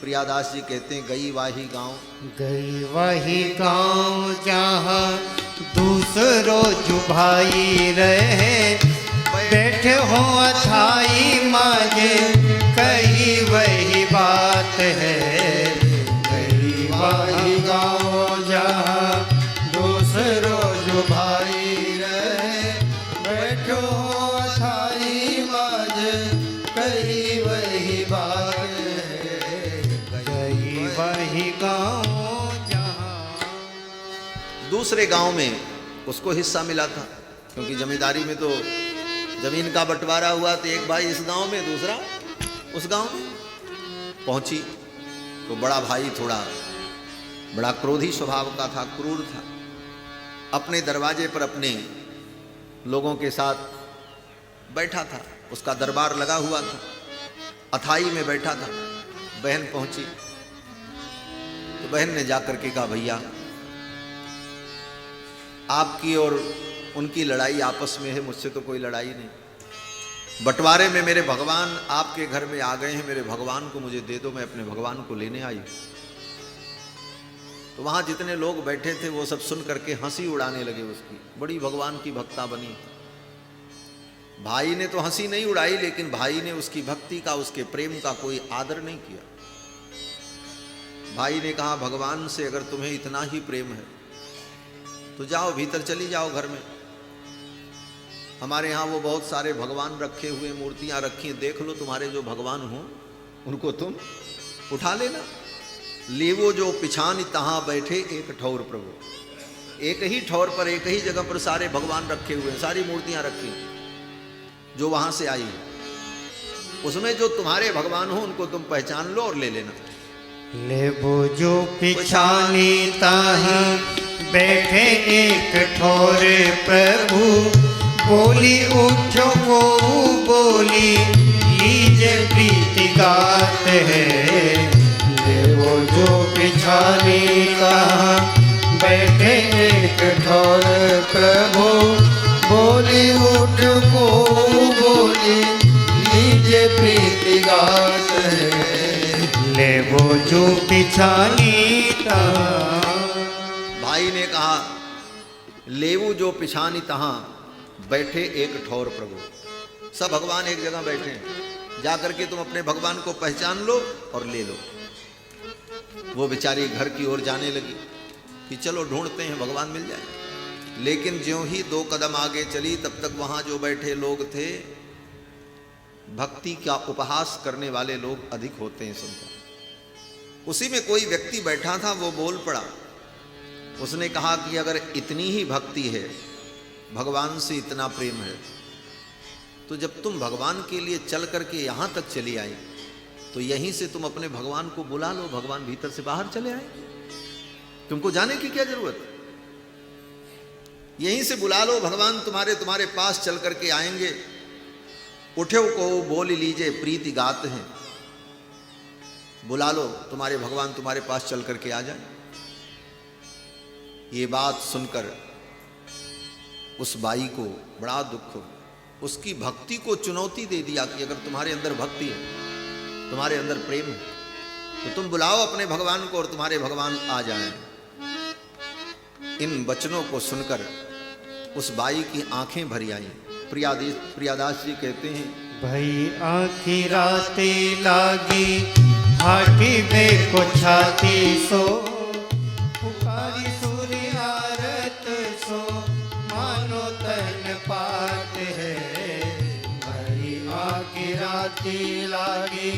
प्रियादास जी कहते हैं, गई वाही गांव, गई वही गांव जहाँ दूसरो जुभाई रहे, बैठे हो अथाई माजे कही वही बात है। गई वही गाँव जहाँ दूसरो जुभाई रहे, बैठो अथाई माजे कही वही बात है। गई वही गांव जहाँ। दूसरे गांव में उसको हिस्सा मिला था, क्योंकि जमींदारी में तो जमीन का बंटवारा हुआ, तो एक भाई इस गांव में, दूसरा उस गांव में। पहुंची तो बड़ा भाई थोड़ा बड़ा क्रोधी स्वभाव का था, क्रूर था। अपने दरवाजे पर अपने लोगों के साथ बैठा था, उसका दरबार लगा हुआ था, अथाई में बैठा था। बहन पहुंची तो बहन ने जाकर के कहा, भैया आपकी और उनकी लड़ाई आपस में है, मुझसे तो कोई लड़ाई नहीं। बंटवारे में मेरे भगवान आपके घर में आ गए हैं, मेरे भगवान को मुझे दे दो, मैं अपने भगवान को लेने आई। तो वहां जितने लोग बैठे थे वो सब सुन करके हंसी उड़ाने लगे उसकी, बड़ी भगवान की भक्ता बनी। भाई ने तो हंसी नहीं उड़ाई, लेकिन भाई ने उसकी भक्ति का, उसके प्रेम का कोई आदर नहीं किया। भाई ने कहा, भगवान से अगर तुम्हें इतना ही प्रेम है तो जाओ भीतर चली जाओ घर में। हमारे यहाँ वो बहुत सारे भगवान रखे हुए, मूर्तियाँ रखी हैं, देख लो तुम्हारे जो भगवान हो उनको तुम उठा लेना। लेवो जो पिछान तहाँ बैठे एक ठौर प्रभु, एक ही ठौर पर, एक ही जगह पर सारे भगवान रखे हुए हैं, सारी मूर्तियाँ रखी हैं जो वहाँ से आई हैं। उसमें जो तुम्हारे भगवान हो उनको तुम पहचान लो और ले लेना। लेबो जो पिछानी ताही बैठे एक ठोर प्रभु, बोली उठो को बोली लीजे प्रीति गात है। लेबो जो पिछानी ताही बैठे एक ठौर प्रभु, बोली उठ को बोली लीजे प्रीति गात है। लेबो जो पिछानी भाई ने कहा लेवू जो पिछानी तहाँ बैठे एक ठौर प्रभु। सब भगवान एक जगह बैठे हैं, जाकर के तुम अपने भगवान को पहचान लो और ले लो। वो बेचारी घर की ओर जाने लगी कि चलो ढूंढते हैं भगवान मिल जाए। लेकिन ज्यों ही 2 कदम आगे चली तब तक वहां जो बैठे लोग थे, भक्ति का उपहास करने वाले लोग अधिक होते हैं संसार। उसी में कोई व्यक्ति बैठा था, वो बोल पड़ा। उसने कहा कि अगर इतनी ही भक्ति है, भगवान से इतना प्रेम है, तो जब तुम भगवान के लिए चल करके यहां तक चली आई तो यहीं से तुम अपने भगवान को बुला लो, भगवान भीतर से बाहर चले आए, तुमको जाने की क्या जरूरत। यहीं से बुला लो, भगवान तुम्हारे पास चल करके आएंगे। उठो को बोल लीजिए प्रीति गात हैं, बुला लो, तुम्हारे भगवान तुम्हारे पास चल करके आ जाए। ये बात सुनकर उस बाई को बड़ा दुख हो, उसकी भक्ति को चुनौती दे दिया कि अगर तुम्हारे अंदर भक्ति है, तुम्हारे अंदर प्रेम है, तो तुम बुलाओ अपने भगवान को और तुम्हारे भगवान आ जाएं। इन वचनों को सुनकर उस बाई की आंखें भरी आई। प्रियादास जी कहते हैं, भई आँखी राते लागी हाटी में को छाती सो, पुकारी सूर्य आरत सो मानो तन पात है। भई आँखी राती लागी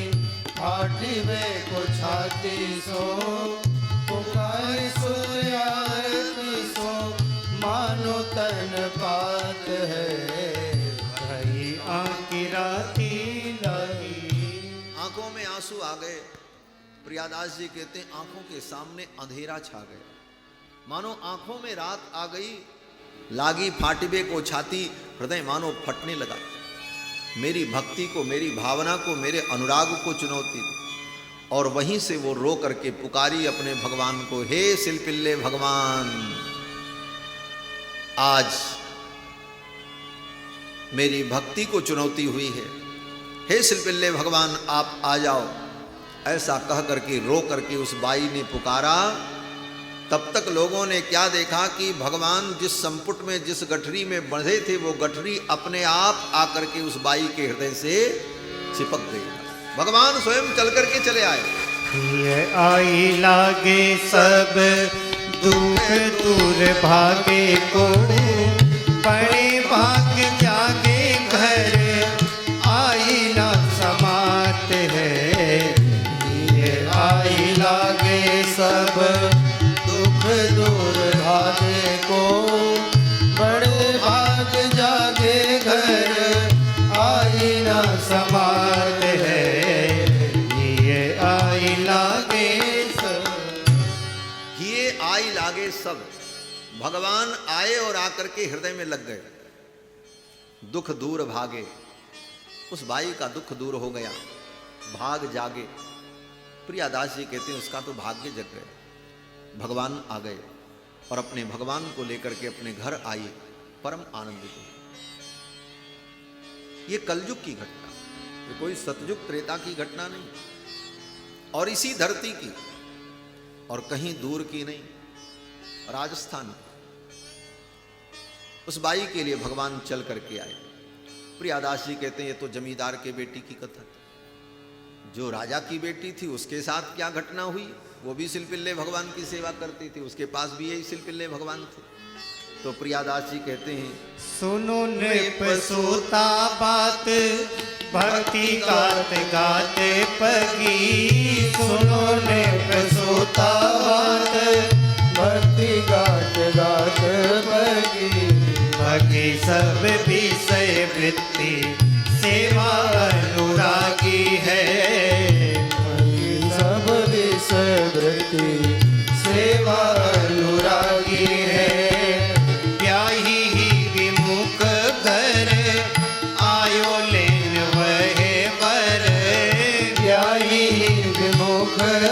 हाटी में को छाती सो, पुकारी सूर्य आरत सो मानो तन पात है। आँखी राती लागी, आंखों में आंसू आ गए। प्रियादास जी कहते हैं आंखों के सामने अंधेरा छा गया, मानो आंखों में रात आ गई। लागी फाटबे को छाती, हृदय मानो फटने लगा। मेरी भक्ति को, मेरी भावना को, मेरे अनुराग को चुनौती दी। और वहीं से वो रो करके पुकारी अपने भगवान को, हे सिलपिल्ले भगवान, आज मेरी भक्ति को चुनौती हुई है, हे सिलपिल्ले भगवान आप आ जाओ। ऐसा कह करके रो करके उस बाई ने पुकारा। तब तक लोगों ने क्या देखा कि भगवान जिस संपुट में, जिस गठरी में बंधे थे, वो गठरी अपने आप आकर के उस बाई के हृदय से चिपक गई। भगवान स्वयं चल करके चले आए। ये आई लागे सब दुख दूर भागे को, बड़े भाग जागे घर आई ना समात है। ये आई लागे सब दुख दूर भागे को, बड़े भाग जागे घर आई ना समात है। ये आई लागे सब, ये आई लागे सब। भगवान आए और आकर के हृदय में लग गए। दुख दूर भागे, उस बाई का दुख दूर हो गया, भाग जागे। प्रियादास जी कहते हैं उसका तो भाग्य जग गए। भगवान आ गए और अपने भगवान को लेकर के अपने घर आई, परम आनंदित हुए। ये कलयुग की घटना, ये कोई सतयुग त्रेता की घटना नहीं, और इसी धरती की, और कहीं दूर की नहीं, राजस्थान। उस बाई के लिए भगवान चल करके आए। प्रियादास जी कहते हैं ये तो जमींदार के बेटी की कथा थी। जो राजा की बेटी थी उसके साथ क्या घटना हुई, वो भी सिलपिल्ले भगवान की सेवा करती थी, उसके पास भी यही सिलपिल्ले भगवान थे। तो प्रियादास जी कहते हैं, सुनो नृप सोता बात भक्ति गात गात पगी। सुनो नृप सोता बात भक्ति गात गात बगी। भगी सब विषय वृत्ति सेवा अनुरागी है। भगी सब विषय वृत्ति सेवा अनुरागी है। ब्याही ही विमुख घर आयो लेन वहे वर। ब्याही विमुख घर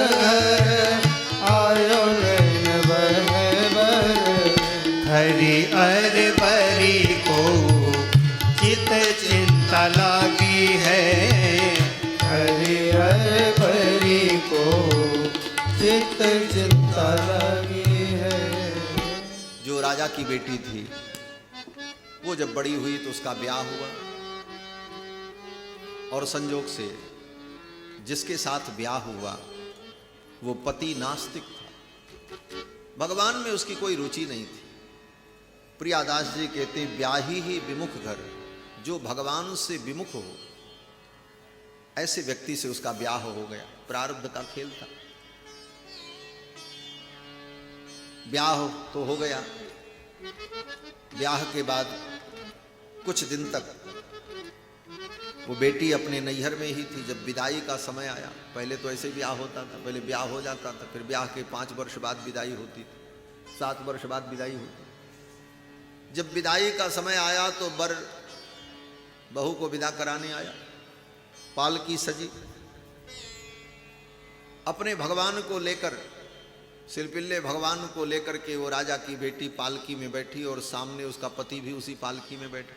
आयो लेन वहे वर। हरि अर बरी को चित चिंता लागी है। हरि हर बरी को चित्त चिंता लगी है। जो राजा की बेटी थी वो जब बड़ी हुई तो उसका ब्याह हुआ, और संजोग से जिसके साथ ब्याह हुआ वो पति नास्तिक था, भगवान में उसकी कोई रुचि नहीं थी। प्रियादास जी कहते हैं, ब्याही ही विमुख घर, जो भगवान से विमुख हो ऐसे व्यक्ति से उसका ब्याह हो गया। प्रारब्ध का खेल था। ब्याह तो हो गया। ब्याह के बाद कुछ दिन तक वो बेटी अपने नैहर में ही थी। जब विदाई का समय आया, पहले तो ऐसे ब्याह होता था, पहले ब्याह हो जाता था, फिर ब्याह के 5 वर्ष बाद विदाई होती थी, 7 वर्ष बाद विदाई होती। जब विदाई का समय आया तो वर बहू को विदा कराने आया, पालकी सजी, अपने भगवान को लेकर, सिलपिल्ले भगवान को लेकर के वो राजा की बेटी पालकी में बैठी और सामने उसका पति भी उसी पालकी में बैठा।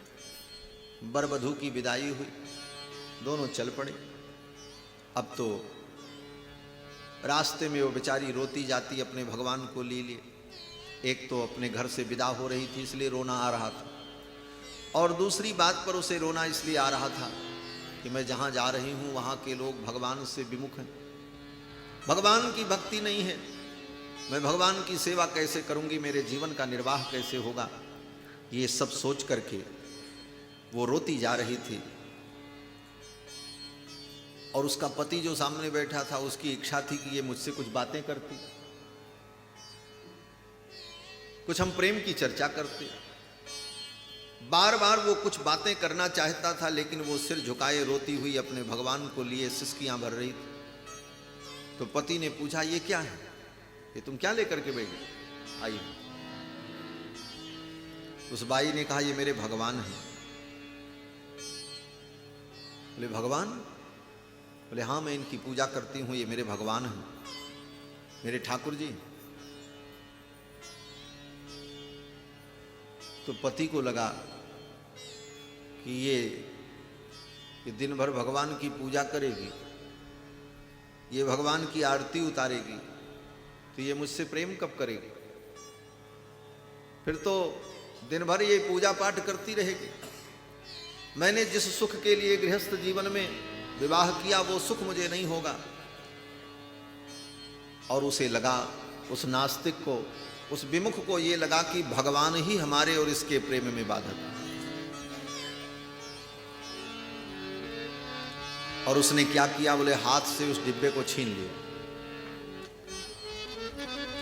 वर वधू की विदाई हुई, दोनों चल पड़े। अब तो रास्ते में वो बेचारी रोती जाती अपने भगवान को लिए। एक तो अपने घर से विदा हो रही थी इसलिए रोना आ रहा था, और दूसरी बात पर उसे रोना इसलिए आ रहा था कि मैं जहाँ जा रही हूँ वहाँ के लोग भगवान से विमुख हैं, भगवान की भक्ति नहीं है, मैं भगवान की सेवा कैसे करूँगी, मेरे जीवन का निर्वाह कैसे होगा। ये सब सोच करके वो रोती जा रही थी, और उसका पति जो सामने बैठा था उसकी इच्छा थी कि ये मुझसे कुछ बातें करती, कुछ हम प्रेम की चर्चा करते। बार बार वो कुछ बातें करना चाहता था, लेकिन वो सिर झुकाए रोती हुई अपने भगवान को लिए सिसकियां भर रही थी। तो पति ने पूछा, ये क्या है, ये तुम क्या लेकर के बैठे आई? उस बाई ने कहा, ये मेरे भगवान हैं। बोले भगवान? बोले हाँ, मैं इनकी पूजा करती हूं, ये मेरे भगवान हैं, मेरे ठाकुर जी। तो पति को लगा कि ये दिन भर भगवान की पूजा करेगी, ये भगवान की आरती उतारेगी, तो ये मुझसे प्रेम कब करेगी? फिर तो दिन भर ये पूजा पाठ करती रहेगी। मैंने जिस सुख के लिए गृहस्थ जीवन में विवाह किया वो सुख मुझे नहीं होगा। और उसे लगा, उस नास्तिक को, उस विमुख को ये लगा कि भगवान ही हमारे और इसके प्रेम में बाधक है। और उसने क्या किया? बोले हाथ से उस डिब्बे को छीन लिया।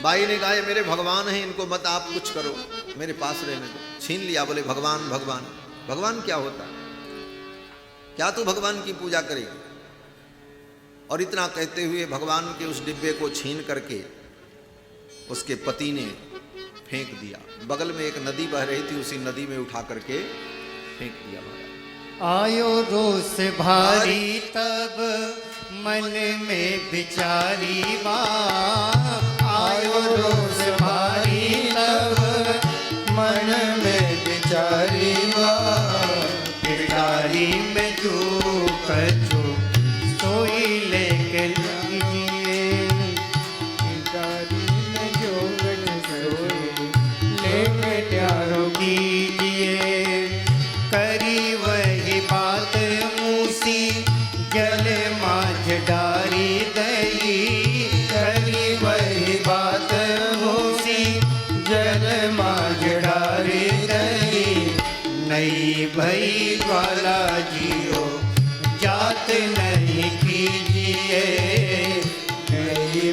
बाई ने कहा, ये मेरे भगवान हैं, इनको मत आप कुछ करो, मेरे पास रहने दो। छीन लिया। बोले भगवान भगवान भगवान क्या होता है? क्या तू भगवान की पूजा करेगी? और इतना कहते हुए भगवान के उस डिब्बे को छीन करके उसके पति ने फेंक दिया। बगल में एक नदी बह रही थी, उसी नदी में उठा करके फेंक दिया। आयो रोष भारी तब मन में बिचारी बाप। आयो रोष भारी तब मन में बिचारी बाप। बिचारी में जो कछु सोई लेके लीजिए। बिचारी में जो कछु लेके प्यारो कीजिए। करी वही बात मूसी जल माझ डारी दई। करी वही बात मूसी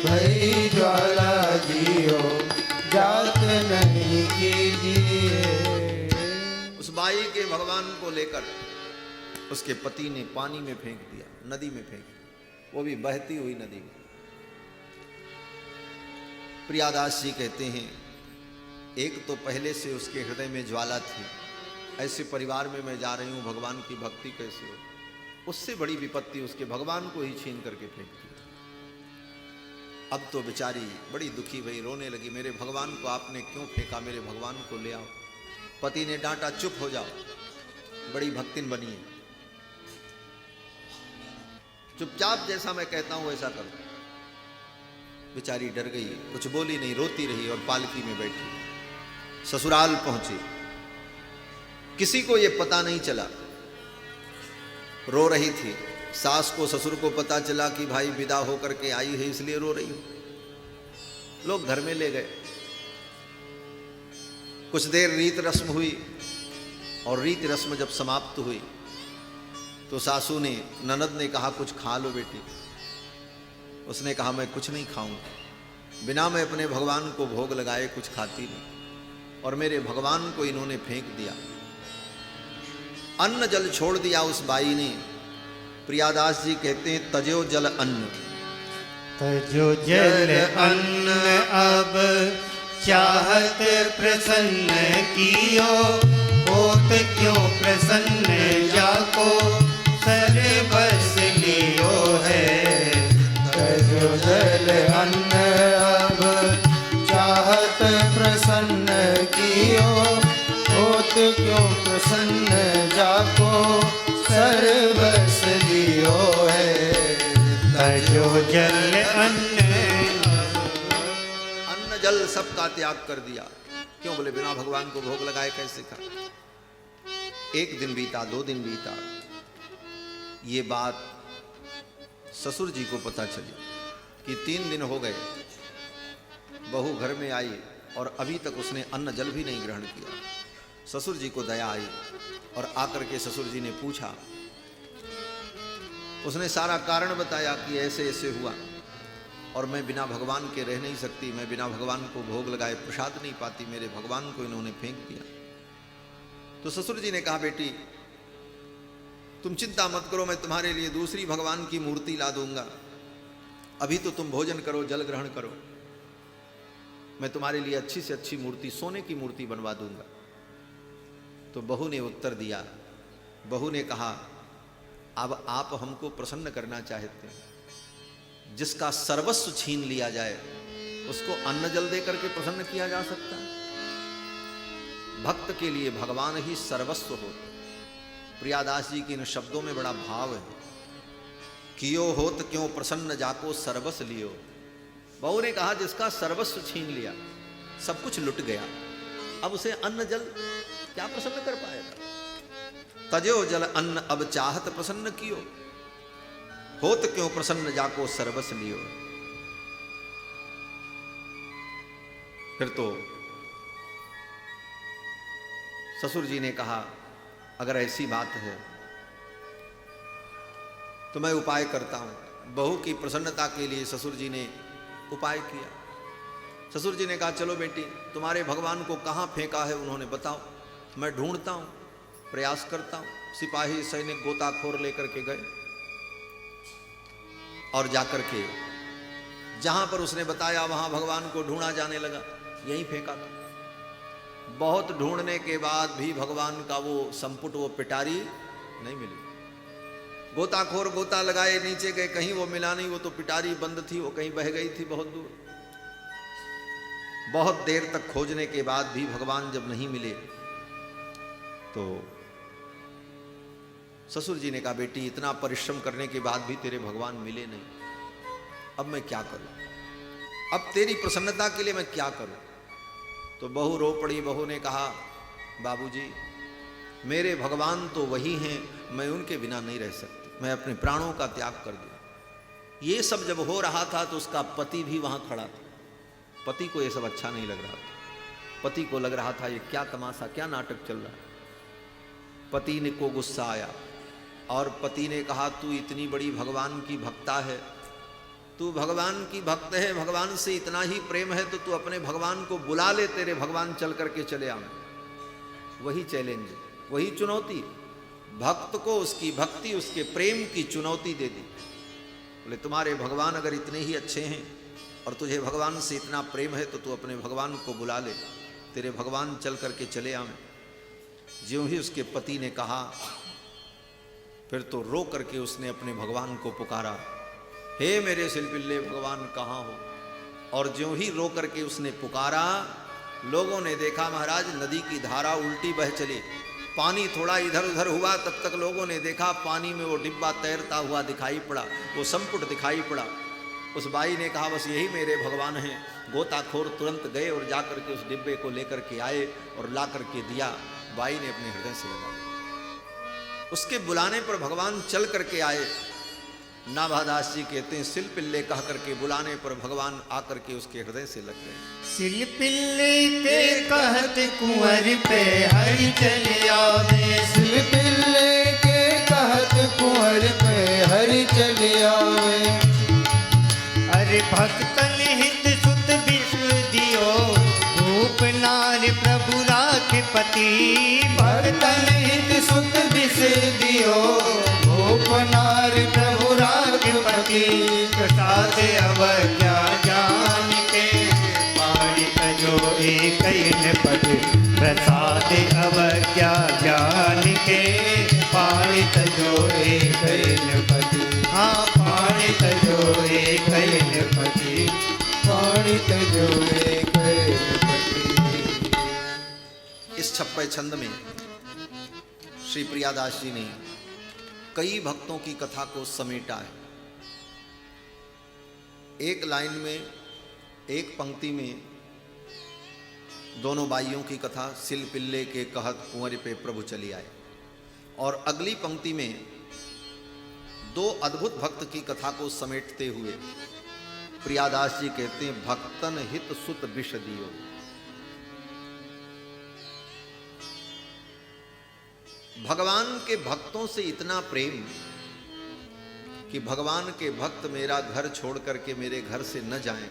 भई ज्वाला जियो जात नहीं कीजिए। उस बाई के भगवान को लेकर उसके पति ने पानी में फेंक दिया, नदी में फेंक दिया, वो भी बहती हुई नदी में। प्रियादास जी कहते हैं एक तो पहले से उसके हृदय में ज्वाला थी, ऐसे परिवार में मैं जा रही हूं, भगवान की भक्ति कैसे हो। उससे बड़ी विपत्ति उसके भगवान को ही छीन करके फेंक दिया। अब तो बेचारी बड़ी दुखी भई, रोने लगी, मेरे भगवान को आपने क्यों फेंका, मेरे भगवान को ले आओ। पति ने डांटा, चुप हो जाओ, बड़ी भक्तिन बनी है, चुपचाप जैसा मैं कहता हूं वैसा करो। बेचारी डर गई, कुछ बोली नहीं, रोती रही और पालकी में बैठी ससुराल पहुंची। किसी को यह पता नहीं चला, रो रही थी। सास को ससुर को पता चला कि भाई विदा होकर के आई है इसलिए रो रही हूं। लोग घर में ले गए, कुछ देर रीत रस्म हुई और रीत रस्म जब समाप्त हुई तो सासू ने, ननद ने कहा कुछ खा लो बेटी। उसने कहा मैं कुछ नहीं खाऊंगी, बिना मैं अपने भगवान को भोग लगाए कुछ खाती नहीं, और मेरे भगवान को इन्होंने फेंक दिया। अन्न जल छोड़ दिया उस बाई ने। प्रियादास जी कहते हैं तजो जल अन्न, तजो जल अन्न अब चाहत प्रसन्न कियो, होत क्यों प्रसन्न जाको सर्वस लियो है। तजो जल अन्न अब चाहत प्रसन्न कियो, होत क्यों प्रसन्न जाको सर्वस लियो है। तजो जल अन्न, अन्न जल सबका त्याग कर दिया। क्यों बोले बिना भगवान को भोग लगाए कैसे खा। एक दिन बीता, 2 दिन बीता, ये बात ससुर जी को पता चली कि 3 दिन हो गए, बहू घर में आई और अभी तक उसने अन्न जल भी नहीं ग्रहण किया। ससुर जी को दया आई और आकर के ससुर जी ने पूछा, उसने सारा कारण बताया कि ऐसे ऐसे हुआ और मैं बिना भगवान के रह नहीं सकती, मैं बिना भगवान को भोग लगाए प्रसाद नहीं पाती, मेरे भगवान को इन्होंने फेंक दिया। तो ससुर जी ने कहा बेटी तुम चिंता मत करो, मैं तुम्हारे लिए दूसरी भगवान की मूर्ति ला दूंगा, अभी तो तुम भोजन करो, जल ग्रहण करो, मैं तुम्हारे लिए अच्छी से अच्छी मूर्ति, सोने की मूर्ति बनवा दूंगा। तो बहू ने उत्तर दिया, बहू ने कहा अब आप हमको प्रसन्न करना चाहते हैं, जिसका सर्वस्व छीन लिया जाए उसको अन्न जल दे करके प्रसन्न किया जा सकता है। भक्त के लिए भगवान ही सर्वस्व होते। प्रियादास जी के इन शब्दों में बड़ा भाव है, कियो होत क्यों प्रसन्न जाको सर्वस्व लियो। बहू ने कहा जिसका सर्वस्व छीन लिया, सब कुछ लुट गया, अब उसे अन्न जल क्या प्रसन्न कर पाएगा। तजो जल अन्न अब चाहत प्रसन्न कियो, होत क्यों प्रसन्न जाको सर्वस्व लियो। फिर तो ससुर जी ने कहा अगर ऐसी बात है तो मैं उपाय करता हूं। बहू की प्रसन्नता के लिए ससुर जी ने उपाय किया। ससुर जी ने कहा चलो बेटी तुम्हारे भगवान को कहाँ फेंका है उन्होंने बताओ, मैं ढूंढता हूं, प्रयास करता हूं। सिपाही सैनिक गोताखोर लेकर के गए और जाकर के जहां पर उसने बताया वहां भगवान को ढूंढा जाने लगा, यहीं फेंका था। बहुत ढूंढने के बाद भी भगवान का वो संपुट, वो पिटारी नहीं मिली। गोताखोर गोता लगाए, नीचे गए, कहीं वो मिला नहीं, वो तो पिटारी बंद थी, वो कहीं बह गई थी बहुत दूर। बहुत देर तक खोजने के बाद भी भगवान जब नहीं मिले तो ससुर जी ने कहा बेटी इतना परिश्रम करने के बाद भी तेरे भगवान मिले नहीं, अब मैं क्या करूं, अब तेरी प्रसन्नता के लिए मैं क्या करूं। तो बहू रो पड़ी। बहू ने कहा बाबूजी मेरे भगवान तो वही हैं, मैं उनके बिना नहीं रह सकती, मैं अपने प्राणों का त्याग कर दूं। ये सब जब हो रहा था तो उसका पति भी वहां खड़ा था। पति को ये सब अच्छा नहीं लग रहा था। पति को लग रहा था ये क्या तमाशा, क्या नाटक चल रहा है। पति ने को गुस्सा आया और पति ने कहा तू इतनी बड़ी भगवान की भक्ता है, तू भगवान की भक्त है, भगवान से इतना ही प्रेम है तो तू अपने भगवान को बुला ले, तेरे भगवान चल करके चले आए। वही चैलेंज, वही चुनौती, भक्त को उसकी भक्ति, उसके प्रेम की चुनौती दे दी। बोले तुम्हारे भगवान अगर इतने ही अच्छे हैं और तुझे भगवान से इतना प्रेम है तो तू अपने भगवान को बुला ले, तेरे भगवान चल करके चले आए। ज्यों ही उसके पति ने कहा, फिर तो रो करके उसने अपने भगवान को पुकारा, हे मेरे सिलपिल्ले भगवान कहाँ हो। और ज्यों ही रो करके उसने पुकारा, लोगों ने देखा महाराज नदी की धारा उल्टी बह चली, पानी थोड़ा इधर उधर हुआ, तब तक लोगों ने देखा पानी में वो डिब्बा तैरता हुआ दिखाई पड़ा, वो संपुट दिखाई पड़ा। उस बाई ने कहा बस यही मेरे भगवान हैं। गोताखोर तुरंत गए और जाकर के उस डिब्बे को लेकर के आए और ला करके दिया। बाई ने अपने हृदय से लगा, उसके बुलाने पर भगवान चल करके आए। नाभादास जी कहते हैं सिलपिल्ले कह करके बुलाने पर भगवान आकर के उसके हृदय से लग गए। सिलपिल्ले के कहत कुंवर पे हरि चले आवे, सिलपिल्ले के कहत कुंवर पे हरि चले आवे। अरे भक्तन हित सुत विश्व दियो, भूप नार प्रभु राख पति। भक्तन हित सुत विश्व दियो, भूप नार प्रभु राख पति। प्रसाद अवज्ञा जान के, पाणी तजो एक पद। प्रसाद अवज्ञा जान के, पाणी तजो एक पद। हाँ पाणी तजो एक पति, पाणी तजो एक पति। इस छप्पे छंद में श्री प्रियादास जी ने कई भक्तों की कथा को समेटा है। एक लाइन में, एक पंक्ति में दोनों बाइयों की कथा, सिलपिल्ले के कहत कुंवर पे प्रभु चली आए, और अगली पंक्ति में दो अद्भुत भक्त की कथा को समेटते हुए प्रियादास जी कहते हैं भक्तन हित सुत विष दियो। भगवान के भक्तों से इतना प्रेम कि भगवान के भक्त मेरा घर छोड़ करके मेरे घर से न जाएं,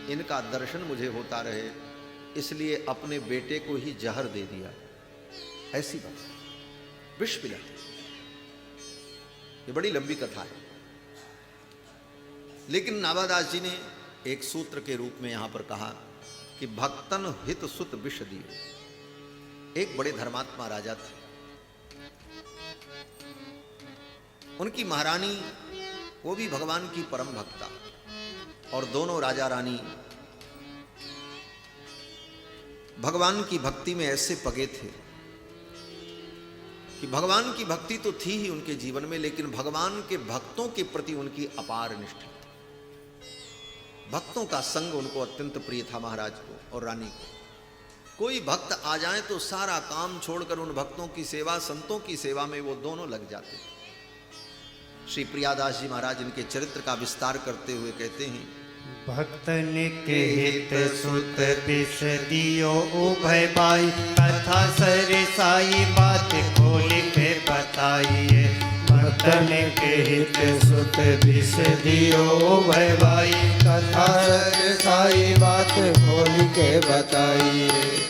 इनका दर्शन मुझे होता रहे, इसलिए अपने बेटे को ही जहर दे दिया। ऐसी बात, विष पिला। ये बड़ी लंबी कथा है, लेकिन नाभादास जी ने एक सूत्र के रूप में यहां पर कहा कि भक्तन हित सुत विष दिए। एक बड़े धर्मात्मा राजा थे, उनकी महारानी वो भी भगवान की परम भक्ता, और दोनों राजा रानी भगवान की भक्ति में ऐसे पगे थे कि भगवान की भक्ति तो थी ही उनके जीवन में, लेकिन भगवान के भक्तों के प्रति उनकी अपार निष्ठा थी। भक्तों का संग उनको अत्यंत प्रिय था, महाराज को और रानी को। कोई भक्त आ जाए तो सारा काम छोड़कर उन भक्तों की सेवा, संतों की सेवा में वो दोनों लग जाते थे। श्री प्रियादास जी महाराज इनके चरित्र का विस्तार करते हुए कहते हैं, भक्तन के हित सुत विष दियो उभय बाई। कथा सरसाई बात खोल के बताइए। भक्तन के हित सुत विष दियो उभय बाई। कथा सरसाई बात खोल के बताइए।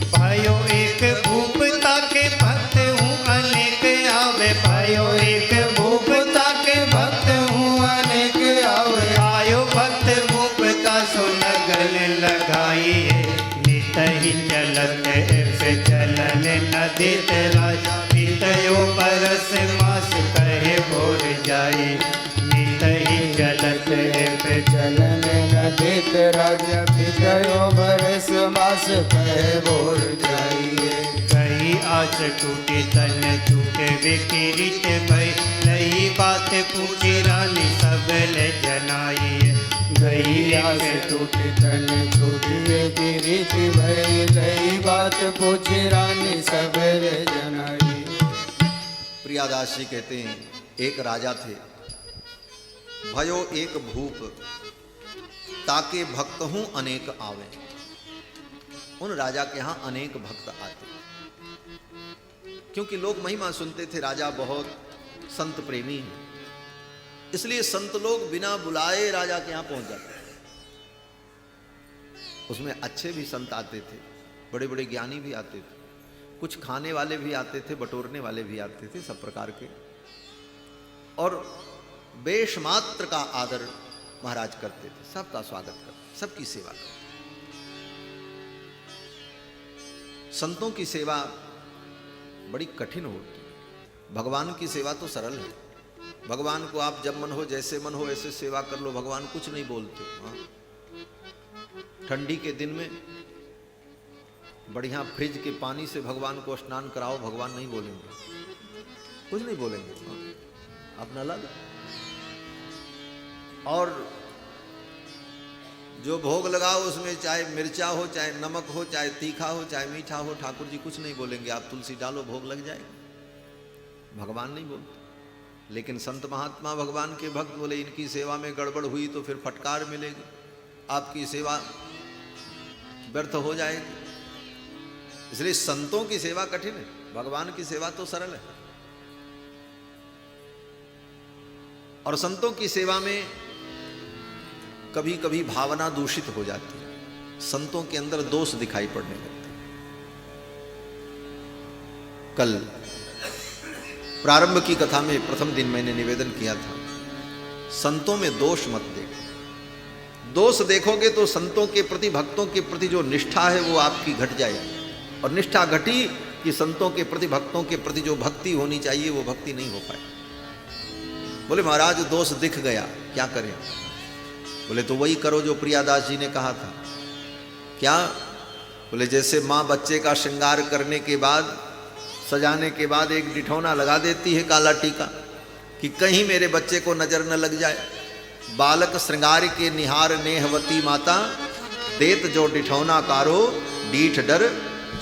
भयो एक भूपता के भक्त हूँ अनेक आवे। भयो एक भूपता के भक्त हूँ अनेक आवे। आयो भक्त भूपता सो लगन लगाइए। नित ही चलत से चलन नदी राजा। नितयो परस मास कहे बोर जाई। नित ही चलत पे चलन नदित राजा। विजयो बरस मास कहे बोर जाइए। कही आस टूटे तन टूटे विकिरित भई। नई बात पूछी रानी सबले जनाई। गई आस टूटी तन टूटी विकिरित भई। नई बात पूछी रानी सबले जनाई। प्रियादास जी कहते हैं एक राजा थे, भयो एक भूप ताके भक्त हूं अनेक आवे। उन राजा के यहां अनेक भक्त आते, क्योंकि लोग महिमा सुनते थे, राजा बहुत संत प्रेमी है, इसलिए संत लोग बिना बुलाए राजा के यहां पहुंच जाते। उसमें अच्छे भी संत आते थे, बड़े बड़े ज्ञानी भी आते थे, कुछ खाने वाले भी आते थे, बटोरने वाले भी आते थे, सब प्रकार के। और वेश मात्र का आदर महाराज करते थे, सबका स्वागत करते, सबकी सेवा करते। संतों की सेवा बड़ी कठिन होती है, भगवान की सेवा तो सरल है। भगवान को आप जब मन हो, जैसे मन हो ऐसे सेवा कर लो, भगवान कुछ नहीं बोलते। हाँ? ठंडी के दिन में बढ़िया फ्रिज के पानी से भगवान को स्नान कराओ, भगवान नहीं बोलेंगे, कुछ नहीं बोलेंगे। हाँ? अपना लग। और जो भोग लगाओ उसमें चाहे मिर्चा हो, चाहे नमक हो, चाहे तीखा हो, चाहे मीठा हो, ठाकुर जी कुछ नहीं बोलेंगे। आप तुलसी डालो, भोग लग जाएगा, भगवान नहीं बोलते। लेकिन संत महात्मा भगवान के भक्त बोले इनकी सेवा में गड़बड़ हुई तो फिर फटकार मिलेगी, आपकी सेवा व्यर्थ हो जाएगी। इसलिए संतों की सेवा कठिन है, भगवान की सेवा तो सरल है। और संतों की सेवा में कभी कभी भावना दूषित हो जाती है, संतों के अंदर दोष दिखाई पड़ने लगते। कल प्रारंभ की कथा में प्रथम दिन मैंने निवेदन किया था, संतों में दोष मत देखो। दोष देखोगे तो संतों के प्रति, भक्तों के प्रति जो निष्ठा है वो आपकी घट जाएगी, और निष्ठा घटी कि संतों के प्रति, भक्तों के प्रति जो भक्ति होनी चाहिए वो भक्ति नहीं हो पाए। बोले महाराज दोष दिख गया, क्या करें? बोले तो वही करो जो प्रियादास जी ने कहा था। क्या? बोले जैसे माँ बच्चे का श्रृंगार करने के बाद, सजाने के बाद एक डिठौना लगा देती है काला टीका कि कहीं मेरे बच्चे को नजर न लग जाए। बालक श्रृंगार के निहार नेहवती माता, देत जो डिठौना कारो डीठ डर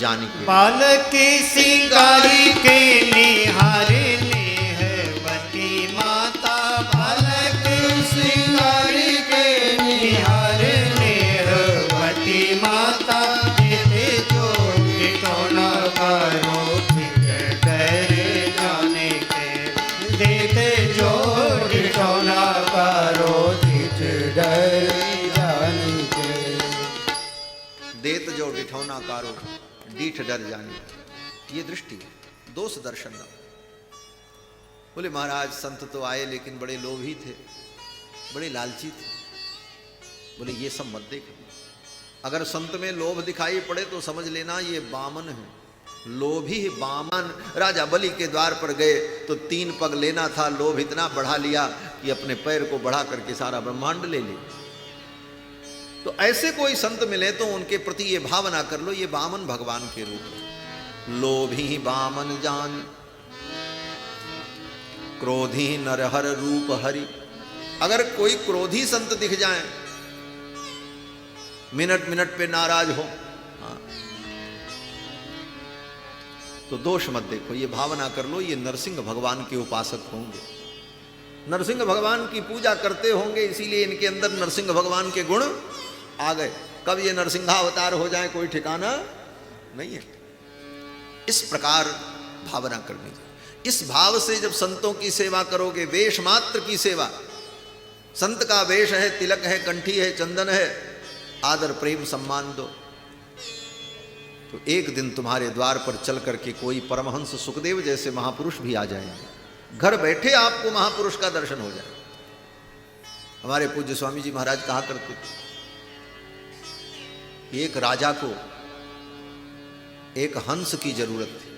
जानी के। बालक की श्रृंगारी के निहार नेहवती माता, बालक की श्रृंगारी के निहार नेहवती माता, देत जो डिठौना कारो देत जो डिठौना कारो डीठ डर जाने। ये दृष्टि है, दोष दर्शन न। बोले महाराज संत तो आए लेकिन बड़े लोभी थे, बड़े लालची थे। बोले ये सब मत देखो, अगर संत में लोभ दिखाई पड़े तो समझ लेना ये बामन है, लोभी बामन। राजा बलि के द्वार पर गए तो 3 पग लेना था, लोभ इतना बढ़ा लिया कि अपने पैर को बढ़ा करके सारा ब्रह्मांड ले लिया। तो ऐसे कोई संत मिले तो उनके प्रति ये भावना कर लो, ये बामन भगवान के रूप है। लोभी बामन जान, क्रोधी नरहर रूप हरि। अगर कोई क्रोधी संत दिख जाए, मिनट मिनट पे नाराज हो, हाँ, तो दोष मत देखो, ये भावना कर लो ये नरसिंह भगवान के उपासक होंगे, नरसिंह भगवान की पूजा करते होंगे, इसीलिए इनके अंदर नरसिंह भगवान के गुण आ गए। कब ये नरसिंहावतार हो जाए कोई ठिकाना नहीं है। इस प्रकार भावना करनी चाहिए। इस भाव से जब संतों की सेवा करोगे, वेश मात्र की सेवा, संत का वेश है, तिलक है, कंठी है, चंदन है, आदर प्रेम सम्मान दो, तो एक दिन तुम्हारे द्वार पर चल करके कोई परमहंस सुखदेव जैसे महापुरुष भी आ जाएंगे। घर बैठे आपको महापुरुष का दर्शन हो जाए। हमारे पूज्य स्वामी जी महाराज कहा करते थे, एक राजा को एक हंस की जरूरत थी,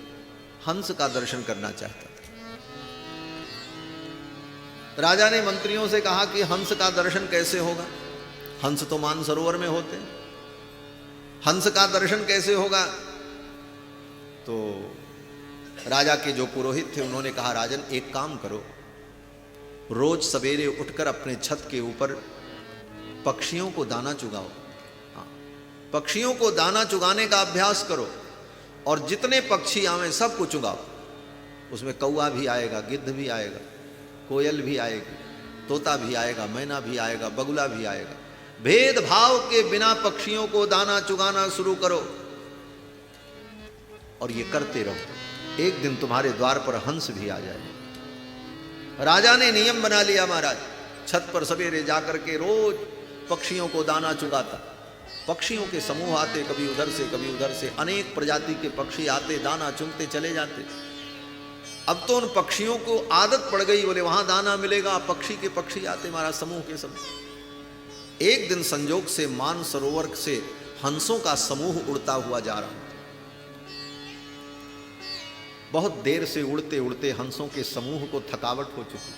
हंस का दर्शन करना चाहता था। राजा ने मंत्रियों से कहा कि हंस का दर्शन कैसे होगा? हंस तो मानसरोवर में होते हैं, हंस का दर्शन कैसे होगा? तो राजा के जो पुरोहित थे उन्होंने कहा, राजन एक काम करो, रोज सवेरे उठकर अपने छत के ऊपर पक्षियों को दाना चुगाओ। हाँ, पक्षियों को दाना चुगाने का अभ्यास करो, और जितने पक्षी आवे सबको चुगाओ। उसमें कौआ भी आएगा, गिद्ध भी आएगा, कोयल भी आएगी, तोता भी आएगा, मैना भी आएगा, बगुला भी आएगा। भेदभाव के बिना पक्षियों को दाना चुगाना शुरू करो, और ये करते रहो। एक दिन तुम्हारे द्वार पर हंस भी आ जाए। राजा ने नियम बना लिया महाराज, छत पर सवेरे जाकर के रोज पक्षियों को दाना चुगाता। पक्षियों के समूह आते, कभी उधर से कभी उधर से, अनेक प्रजाति के पक्षी आते, दाना चुगते चले जाते। अब तो उन पक्षियों को आदत पड़ गई, बोले वहां दाना मिलेगा, पक्षी के पक्षी आते महाराज, समूह के समूह। एक दिन संजोग से मानसरोवर से हंसों का समूह उड़ता हुआ जा रहा था। बहुत देर से उड़ते उड़ते हंसों के समूह को थकावट हो चुकी।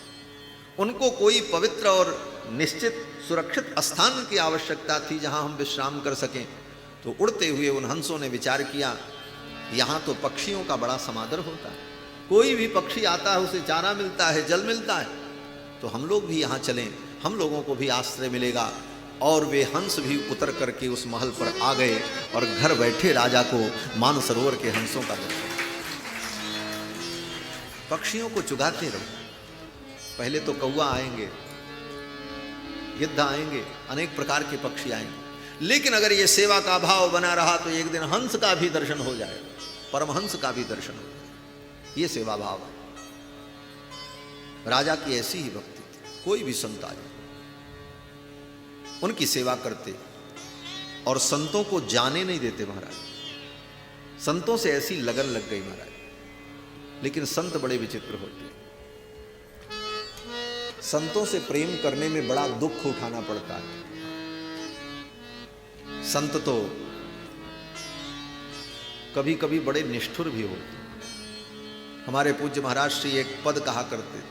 उनको कोई पवित्र और निश्चित सुरक्षित स्थान की आवश्यकता थी जहां हम विश्राम कर सकें। तो उड़ते हुए उन हंसों ने विचार किया, यहां तो पक्षियों का बड़ा समादर होता है, कोई भी पक्षी आता है उसे चारा मिलता है, जल मिलता है, तो हम लोग भी यहाँ चलें, हम लोगों को भी आश्रय मिलेगा। और वे हंस भी उतर करके उस महल पर आ गए और घर बैठे राजा को मानसरोवर के हंसों का दर्शन। पक्षियों को चुगाते रहो। पहले तो कौवा आएंगे, गिद्ध आएंगे, अनेक प्रकार के पक्षी आएंगे, लेकिन अगर ये सेवा का भाव बना रहा तो एक दिन हंस का भी दर्शन हो जाएगा, परमहंस का भी दर्शन हो जाएगा। ये सेवा भाव है। राजा की ऐसी ही भक्ति थी। कोई भी संत आ जाए उनकी सेवा करते और संतों को जाने नहीं देते महाराज। संतों से ऐसी लगन लग गई महाराज। लेकिन संत बड़े विचित्र होते हैं। संतों से प्रेम करने में बड़ा दुख उठाना पड़ता है। संत तो कभी कभी बड़े निष्ठुर भी होते हैं। हमारे पूज्य महाराज श्री एक पद कहा करते थे,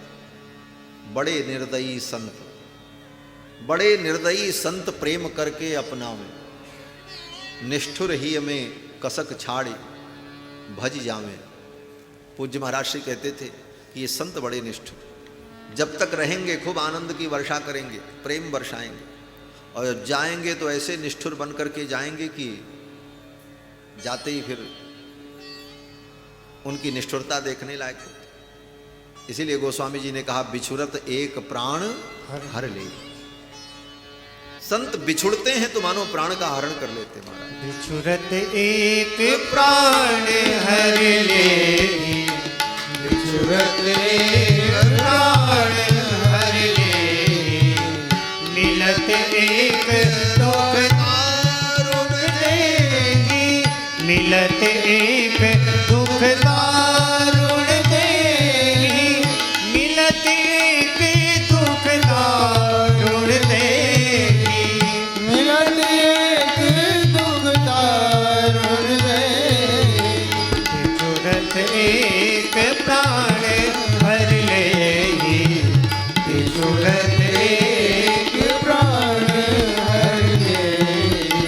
बड़े निर्दयी संत, बड़े निर्दयी संत प्रेम करके अपनावे, निष्ठुर ही में कसक छाड़ी भज जावे। पूज्य महाराज श्री कहते थे कि ये संत बड़े निष्ठुर, जब तक रहेंगे खूब आनंद की वर्षा करेंगे, प्रेम बरसाएंगे, और जाएंगे तो ऐसे निष्ठुर बन करके जाएंगे कि जाते ही फिर उनकी निष्ठुरता देखने लायक होती। इसीलिए गोस्वामी जी ने कहा, बिछुरत एक प्राण हर ले। संत बिछुड़ते हैं तो मानो प्राण का हरण कर लेते महाराज। बिछुरत एक प्राण हर ले, बिछुरत एक प्राण हर ले, मिलत एक दुख दारुण देही, मिलत एक दुख दारुण देही, मिलत एक दुख दारुण देही, मिलत एक दुख दारुण देही। बिछुरत एक प्राण हर लेही, बिछुरत एक प्राण हर लेही,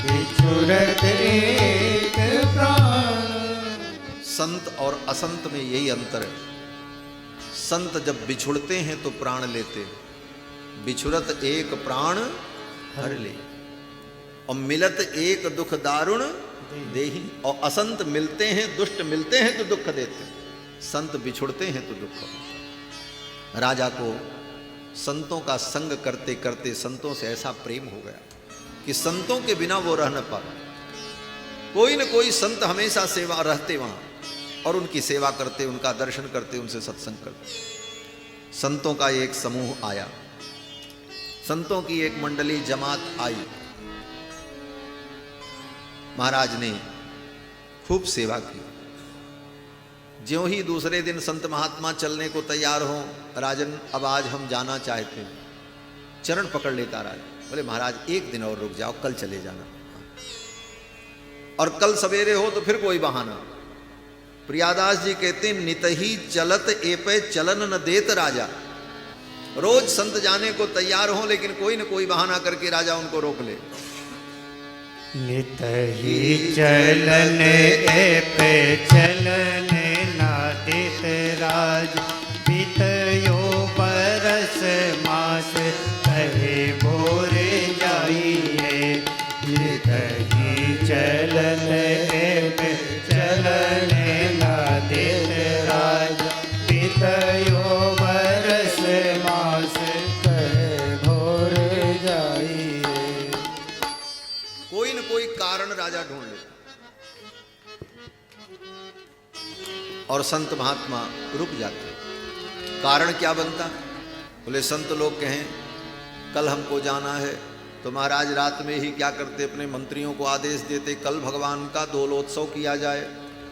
बिछुरत एक प्राण। संत और असंत में यही अंतर है। संत जब बिछुड़ते हैं तो प्राण लेते, बिछुरत एक प्राण हर ले, और मिलत एक दुख दारुण देही। और असंत मिलते हैं, दुष्ट मिलते हैं तो दुख देते हैं, संत बिछुड़ते हैं तो दुख होता है। राजा को संतों का संग करते करते संतों से ऐसा प्रेम हो गया कि संतों के बिना वो रह न पाता। कोई न कोई संत हमेशा सेवा रहते वहां और उनकी सेवा करते, उनका दर्शन करते, उनसे सत्संग करते। संतों का एक समूह आया, संतों की एक मंडली जमात आई। महाराज ने खूब सेवा की। ज्यों ही दूसरे दिन संत महात्मा चलने को तैयार हों, राजन अब आज हम जाना चाहते हैं, चरण पकड़ लेता राजा, बोले महाराज एक दिन और रुक जाओ, कल चले जाना। और कल सवेरे हो तो फिर कोई बहाना। प्रियादास जी कहते, नितही चलत एपे चलन न देत राजा। रोज संत जाने को तैयार हो, लेकिन कोई न कोई बहाना करके राजा उनको रोक ले। नित ही चलन एपे चलन ना देत राज, बीतयो बरस मास कहे भोर जाइए। नित ही चलन एपे चलन ना देत राज, बीतयो बरस मास कहे भोर जाइए। कोई न कोई कारण राजा ढूंढ लेता और संत महात्मा रुक जाते। कारण क्या बनता? बोले संत लोग कहें कल हमको जाना है, तो महाराज रात में ही क्या करते, अपने मंत्रियों को आदेश देते कल भगवान का दोलोत्सव किया जाए।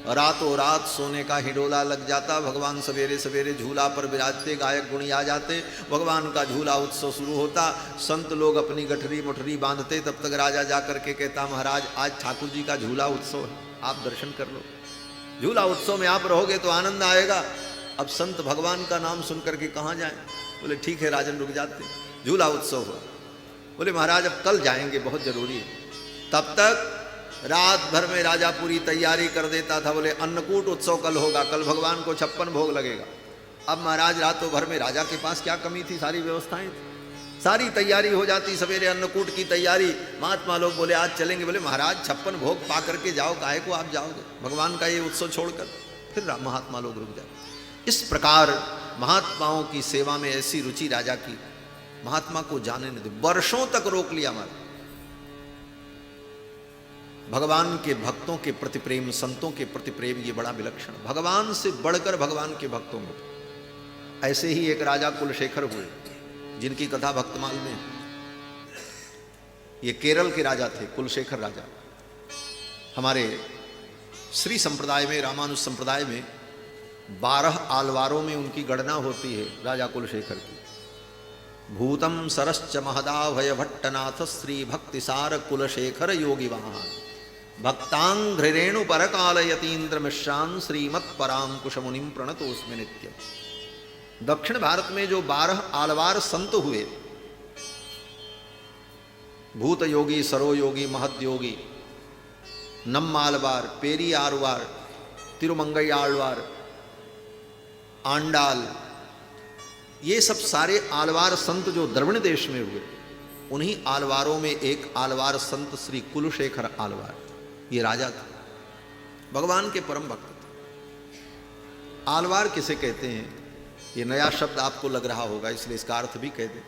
रातों रात सोने का हिडोला लग जाता, भगवान सवेरे सवेरे झूला पर विराजते, गायक गुणी आ जाते, भगवान का झूला उत्सव शुरू होता। संत लोग अपनी गठरी मुठरी बांधते, तब तक राजा जा करके कहता महाराज आज ठाकुर जी का झूला उत्सव है, आप दर्शन कर लो, झूला उत्सव में आप रहोगे तो आनंद आएगा। अब संत भगवान का नाम सुन करके कहाँ जाएं? बोले ठीक है राजन रुक जाते, झूला उत्सव हुआ। बोले महाराज अब कल जाएंगे, बहुत जरूरी है। तब तक रात भर में राजा पूरी तैयारी कर देता था। बोले अन्नकूट उत्सव कल होगा, कल भगवान को 56 भोग लगेगा। अब महाराज रातों भर में राजा के पास क्या कमी थी, सारी व्यवस्थाएं थी, सारी तैयारी हो जाती, सवेरे अन्नकूट की तैयारी। महात्मा लोग बोले आज चलेंगे। बोले महाराज 56 भोग पा करके जाओ, काहे को आप जाओगे भगवान का ये उत्सव छोड़कर? फिर महात्मा लोग रुक जाए। इस प्रकार महात्माओं की सेवा में ऐसी रुचि राजा की, महात्मा को जाने नहीं दे, वर्षों तक रोक लिया। हमारा भगवान के भक्तों के प्रति प्रेम, संतों के प्रति प्रेम, ये बड़ा विलक्षण, भगवान से बढ़कर भगवान के भक्तों में। ऐसे ही एक राजा कुलशेखर हुए, जिनकी कथा भक्तमाल में। ये केरल के राजा थे, कुलशेखर राजा। हमारे श्री संप्रदाय में, रामानुज संप्रदाय में 12 आलवारों में उनकी गणना होती है राजा कुलशेखर की। भूतम सरश्च महदाभय भट्टनाथ श्री भक्तिसार कुलशेखर योगी वहां भक्तांघ्रेणु परकाल यतीन्द्र मिश्रान श्रीमत्पराम कुशमुनिम प्रणतोस्मि नित्यम। दक्षिण भारत में जो 12 आलवार संत हुए, भूत योगी, सरो योगी, महद योगी, नम्मालवार, पेरी आरवार, तिरुमंगई आलवार, आंडाल, ये सब सारे आलवार संत जो द्रविड़ देश में हुए, उन्हीं आलवारों में एक आलवार संत श्री कुलशेखर आलवार, ये राजा था, भगवान के परम भक्त थे। आलवार किसे कहते हैं? ये नया शब्द आपको लग रहा होगा, इसलिए इसका अर्थ भी कह दें।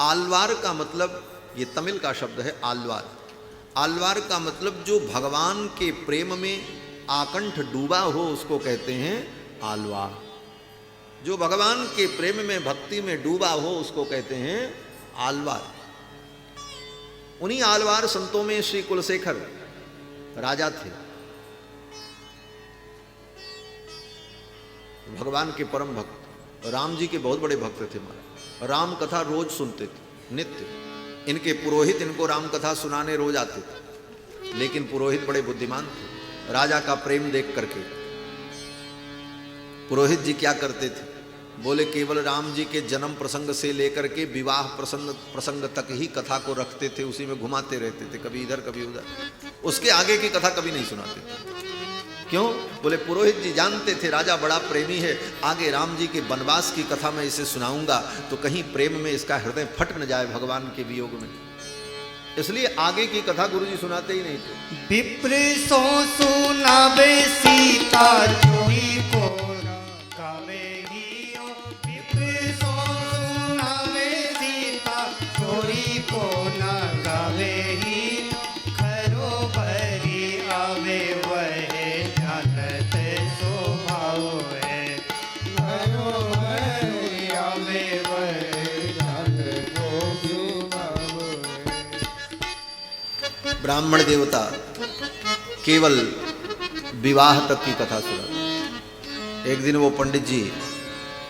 आलवार का मतलब, ये तमिल का शब्द है आलवार। आलवार का मतलब जो भगवान के प्रेम में आकंठ डूबा हो उसको कहते हैं आलवार। जो भगवान के प्रेम में, भक्ति में डूबा हो उसको कहते हैं आलवार। उन्हीं आलवार संतों में श्री कुलशेखर राजा थे, भगवान के परम भक्त, राम जी के बहुत बड़े भक्त थे। महाराज राम कथा रोज सुनते थे, नित्य। इनके पुरोहित इनको राम कथा सुनाने रोज आते थे, लेकिन पुरोहित बड़े बुद्धिमान थे। राजा का प्रेम देख करके पुरोहित जी क्या करते थे? बोले केवल राम जी के जन्म प्रसंग से लेकर के विवाह प्रसंग तक ही कथा को रखते थे, उसी में घुमाते रहते थे, कभी इधर कभी उधर, उसके आगे की कथा कभी नहीं सुनाते थे। क्यों? बोले पुरोहित जी जानते थे राजा बड़ा प्रेमी है, आगे राम जी के वनवास की कथा मैं इसे सुनाऊंगा तो कहीं प्रेम में इसका हृदय फट न जाए भगवान के वियोग में, इसलिए आगे की कथा गुरुजी सुनाते ही नहीं थे। विप्र सो सुनावे सीता जोई को ब्राह्मण देवता केवल विवाह तक की कथा सुना। एक दिन वो पंडित जी,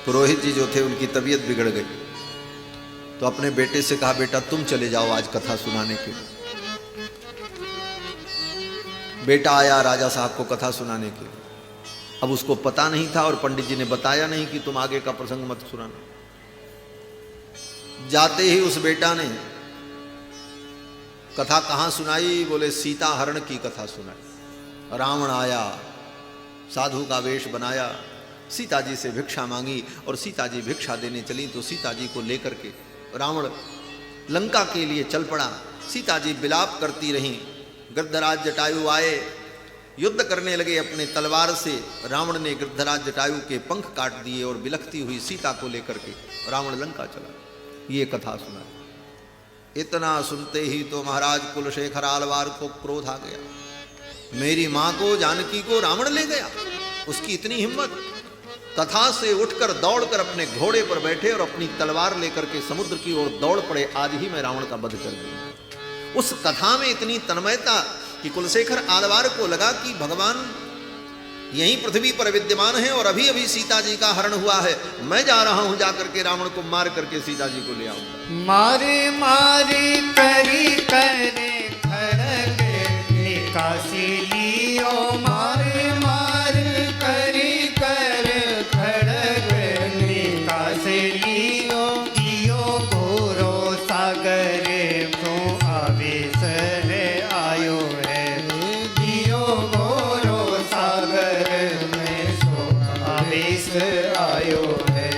पुरोहित जी जो थे, उनकी तबीयत बिगड़ गई, तो अपने बेटे से कहा बेटा तुम चले जाओ आज कथा सुनाने के लिए। बेटा आया राजा साहब को कथा सुनाने के लिए। अब उसको पता नहीं था और पंडित जी ने बताया नहीं कि तुम आगे का प्रसंग मत सुनाना। जाते ही उस बेटा ने कथा कहाँ सुनाई? बोले सीता हरण की कथा सुनाई। रावण आया, साधु का वेश बनाया, सीता जी से भिक्षा मांगी और सीता जी भिक्षा देने चली तो सीता जी को लेकर के रावण लंका के लिए चल पड़ा। सीता जी विलाप करती रहीं। गृद्धराज जटायु आए, युद्ध करने लगे अपने तलवार से। रावण ने गृद्धराज जटायु के पंख काट दिए और बिलखती हुई सीता को लेकर के रावण लंका चला। ये कथा सुना। इतना सुनते ही तो महाराज कुलशेखर आलवार को क्रोध आ गया। मेरी मां को, जानकी को रावण ले गया, उसकी इतनी हिम्मत। तथा से उठकर दौड़कर अपने घोड़े पर बैठे और अपनी तलवार लेकर के समुद्र की ओर दौड़ पड़े, आज ही मैं रावण का वध कर दूंगा। उस कथा में इतनी तन्मयता कि कुलशेखर आलवार को लगा कि भगवान यहीं पृथ्वी पर विद्यमान है और अभी अभी सीता जी का हरण हुआ है, मैं जा रहा हूं, जाकर के रावण को मार करके सीता जी को ले आऊंगा। मारे मारे करी करे खड़ग निकासी लियो, मारे मारे करी कर खड़ग निकासी लियो, दियो घोरो सागर को आवेश है आयो है, दियो घोरो सागर में सो आवेश आयो है।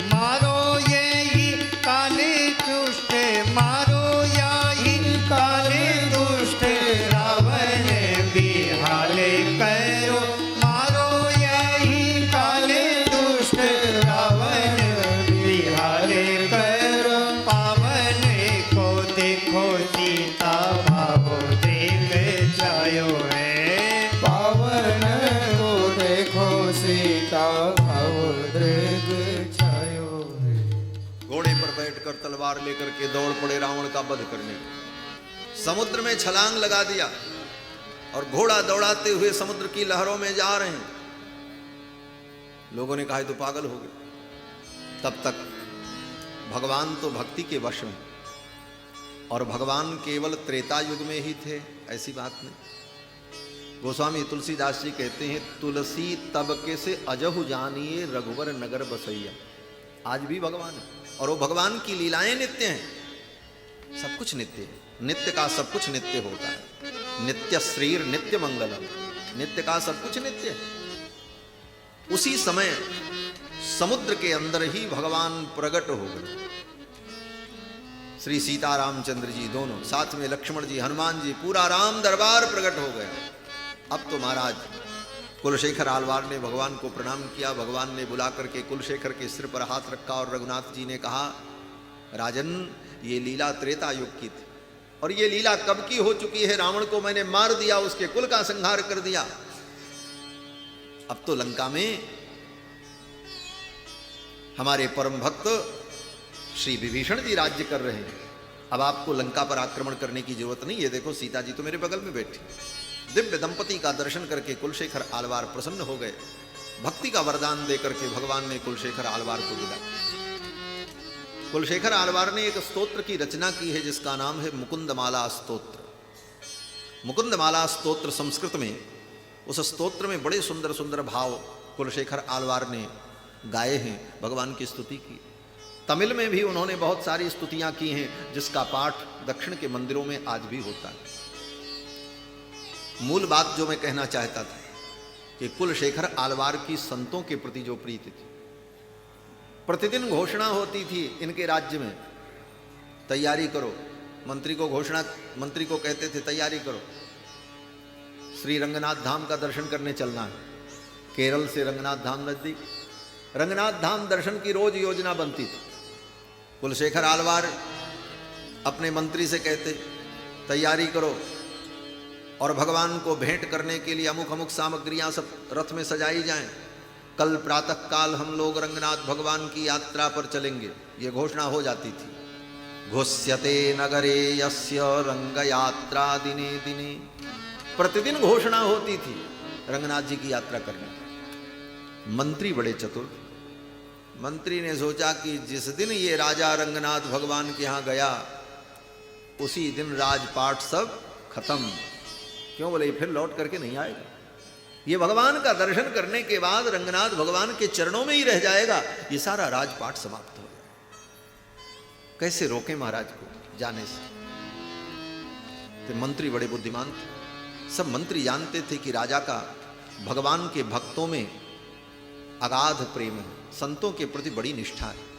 मारो यही काले दुष्ट, मारो यही काले दुष्ट, रावण बिहाले करो, मारो यही काले दुष्ट, रावण बिहाले करो, पावन को देखो सीता भावो देव जायो है, पावन को देखो सीता भाव दृग छायो है। घोड़े पर बैठकर तलवार लेकर के दौड़ पड़े रावण का वध करने। समुद्र में छलांग लगा दिया और घोड़ा दौड़ाते हुए समुद्र की लहरों में जा रहे हैं। लोगों ने कहा ये तो पागल हो गए। तब तक भगवान तो भक्ति के वश में, और भगवान केवल त्रेता युग में ही थे ऐसी बात नहीं। गोस्वामी तुलसीदास जी कहते हैं, तुलसी तब के से अजहु जानिए रघुवर नगर बसैया। आज भी भगवान है और वो भगवान की लीलाएं नित्य हैं, सब कुछ नित्य है। नित्य का सब कुछ नित्य होता है। नित्य श्रीर नित्य मंगलम, नित्य का सब कुछ नित्य है। उसी समय समुद्र के अंदर ही भगवान प्रकट हो गए। श्री सीता रामचंद्र जी दोनों, साथ में लक्ष्मण जी, हनुमान जी, पूरा राम दरबार प्रकट हो गया। अब तो महाराज कुलशेखर आलवार ने भगवान को प्रणाम किया। भगवान ने बुला करके कुलशेखर के सिर पर हाथ रखा और रघुनाथ जी ने कहा, राजन ये लीला त्रेता युग की थी और ये लीला कब की हो चुकी है। रावण को मैंने मार दिया, उसके कुल का संहार कर दिया। अब तो लंका में हमारे परम भक्त श्री विभीषण जी राज्य कर रहे हैं। अब आपको लंका पर आक्रमण करने की जरूरत नहीं है। देखो सीता जी तो मेरे बगल में बैठी। दिव्य दंपति का दर्शन करके कुलशेखर आलवार प्रसन्न हो गए। भक्ति का वरदान देकर के भगवान ने कुलशेखर आलवार को दिला। कुलशेखर आलवार ने एक स्तोत्र की रचना की है जिसका नाम है मुकुंदमाला स्तोत्र। मुकुंदमाला स्तोत्र संस्कृत में, उस स्तोत्र में बड़े सुंदर सुंदर भाव कुलशेखर आलवार ने गाए हैं, भगवान की स्तुति की। तमिल में भी उन्होंने बहुत सारी स्तुतियां की हैं जिसका पाठ दक्षिण के मंदिरों में आज भी होता है। मूल बात जो मैं कहना चाहता था कि कुलशेखर आलवार की संतों के प्रति जो प्रीति थी, प्रतिदिन घोषणा होती थी इनके राज्य में, तैयारी करो। मंत्री को घोषणा, मंत्री को कहते थे तैयारी करो, श्री रंगनाथ धाम का दर्शन करने चलना है। केरल से रंगनाथ धाम नजदीक, रंगनाथ धाम दर्शन की रोज योजना बनती थी। कुलशेखर आलवार अपने मंत्री से कहते तैयारी करो और भगवान को भेंट करने के लिए अमुक अमुक सामग्रियां सब रथ में सजाई जाएं। कल प्रातः काल हम लोग रंगनाथ भगवान की यात्रा पर चलेंगे, ये घोषणा हो जाती थी। घोष्यते नगरे यस्य रंग यात्रा दिने दिने, प्रतिदिन घोषणा होती थी रंगनाथ जी की यात्रा करने की। मंत्री बड़े चतुर, मंत्री ने सोचा कि जिस दिन ये राजा रंगनाथ भगवान के यहाँ गया उसी दिन राजपाट सब खत्म। क्यों बोले, फिर लौट करके नहीं आएगा, ये भगवान का दर्शन करने के बाद रंगनाथ भगवान के चरणों में ही रह जाएगा, ये सारा राजपाट समाप्त हो जाएगा। कैसे रोके महाराज को जाने से? तो मंत्री बड़े बुद्धिमान थे। सब मंत्री जानते थे कि राजा का भगवान के भक्तों में अगाध प्रेम है, संतों के प्रति बड़ी निष्ठा है।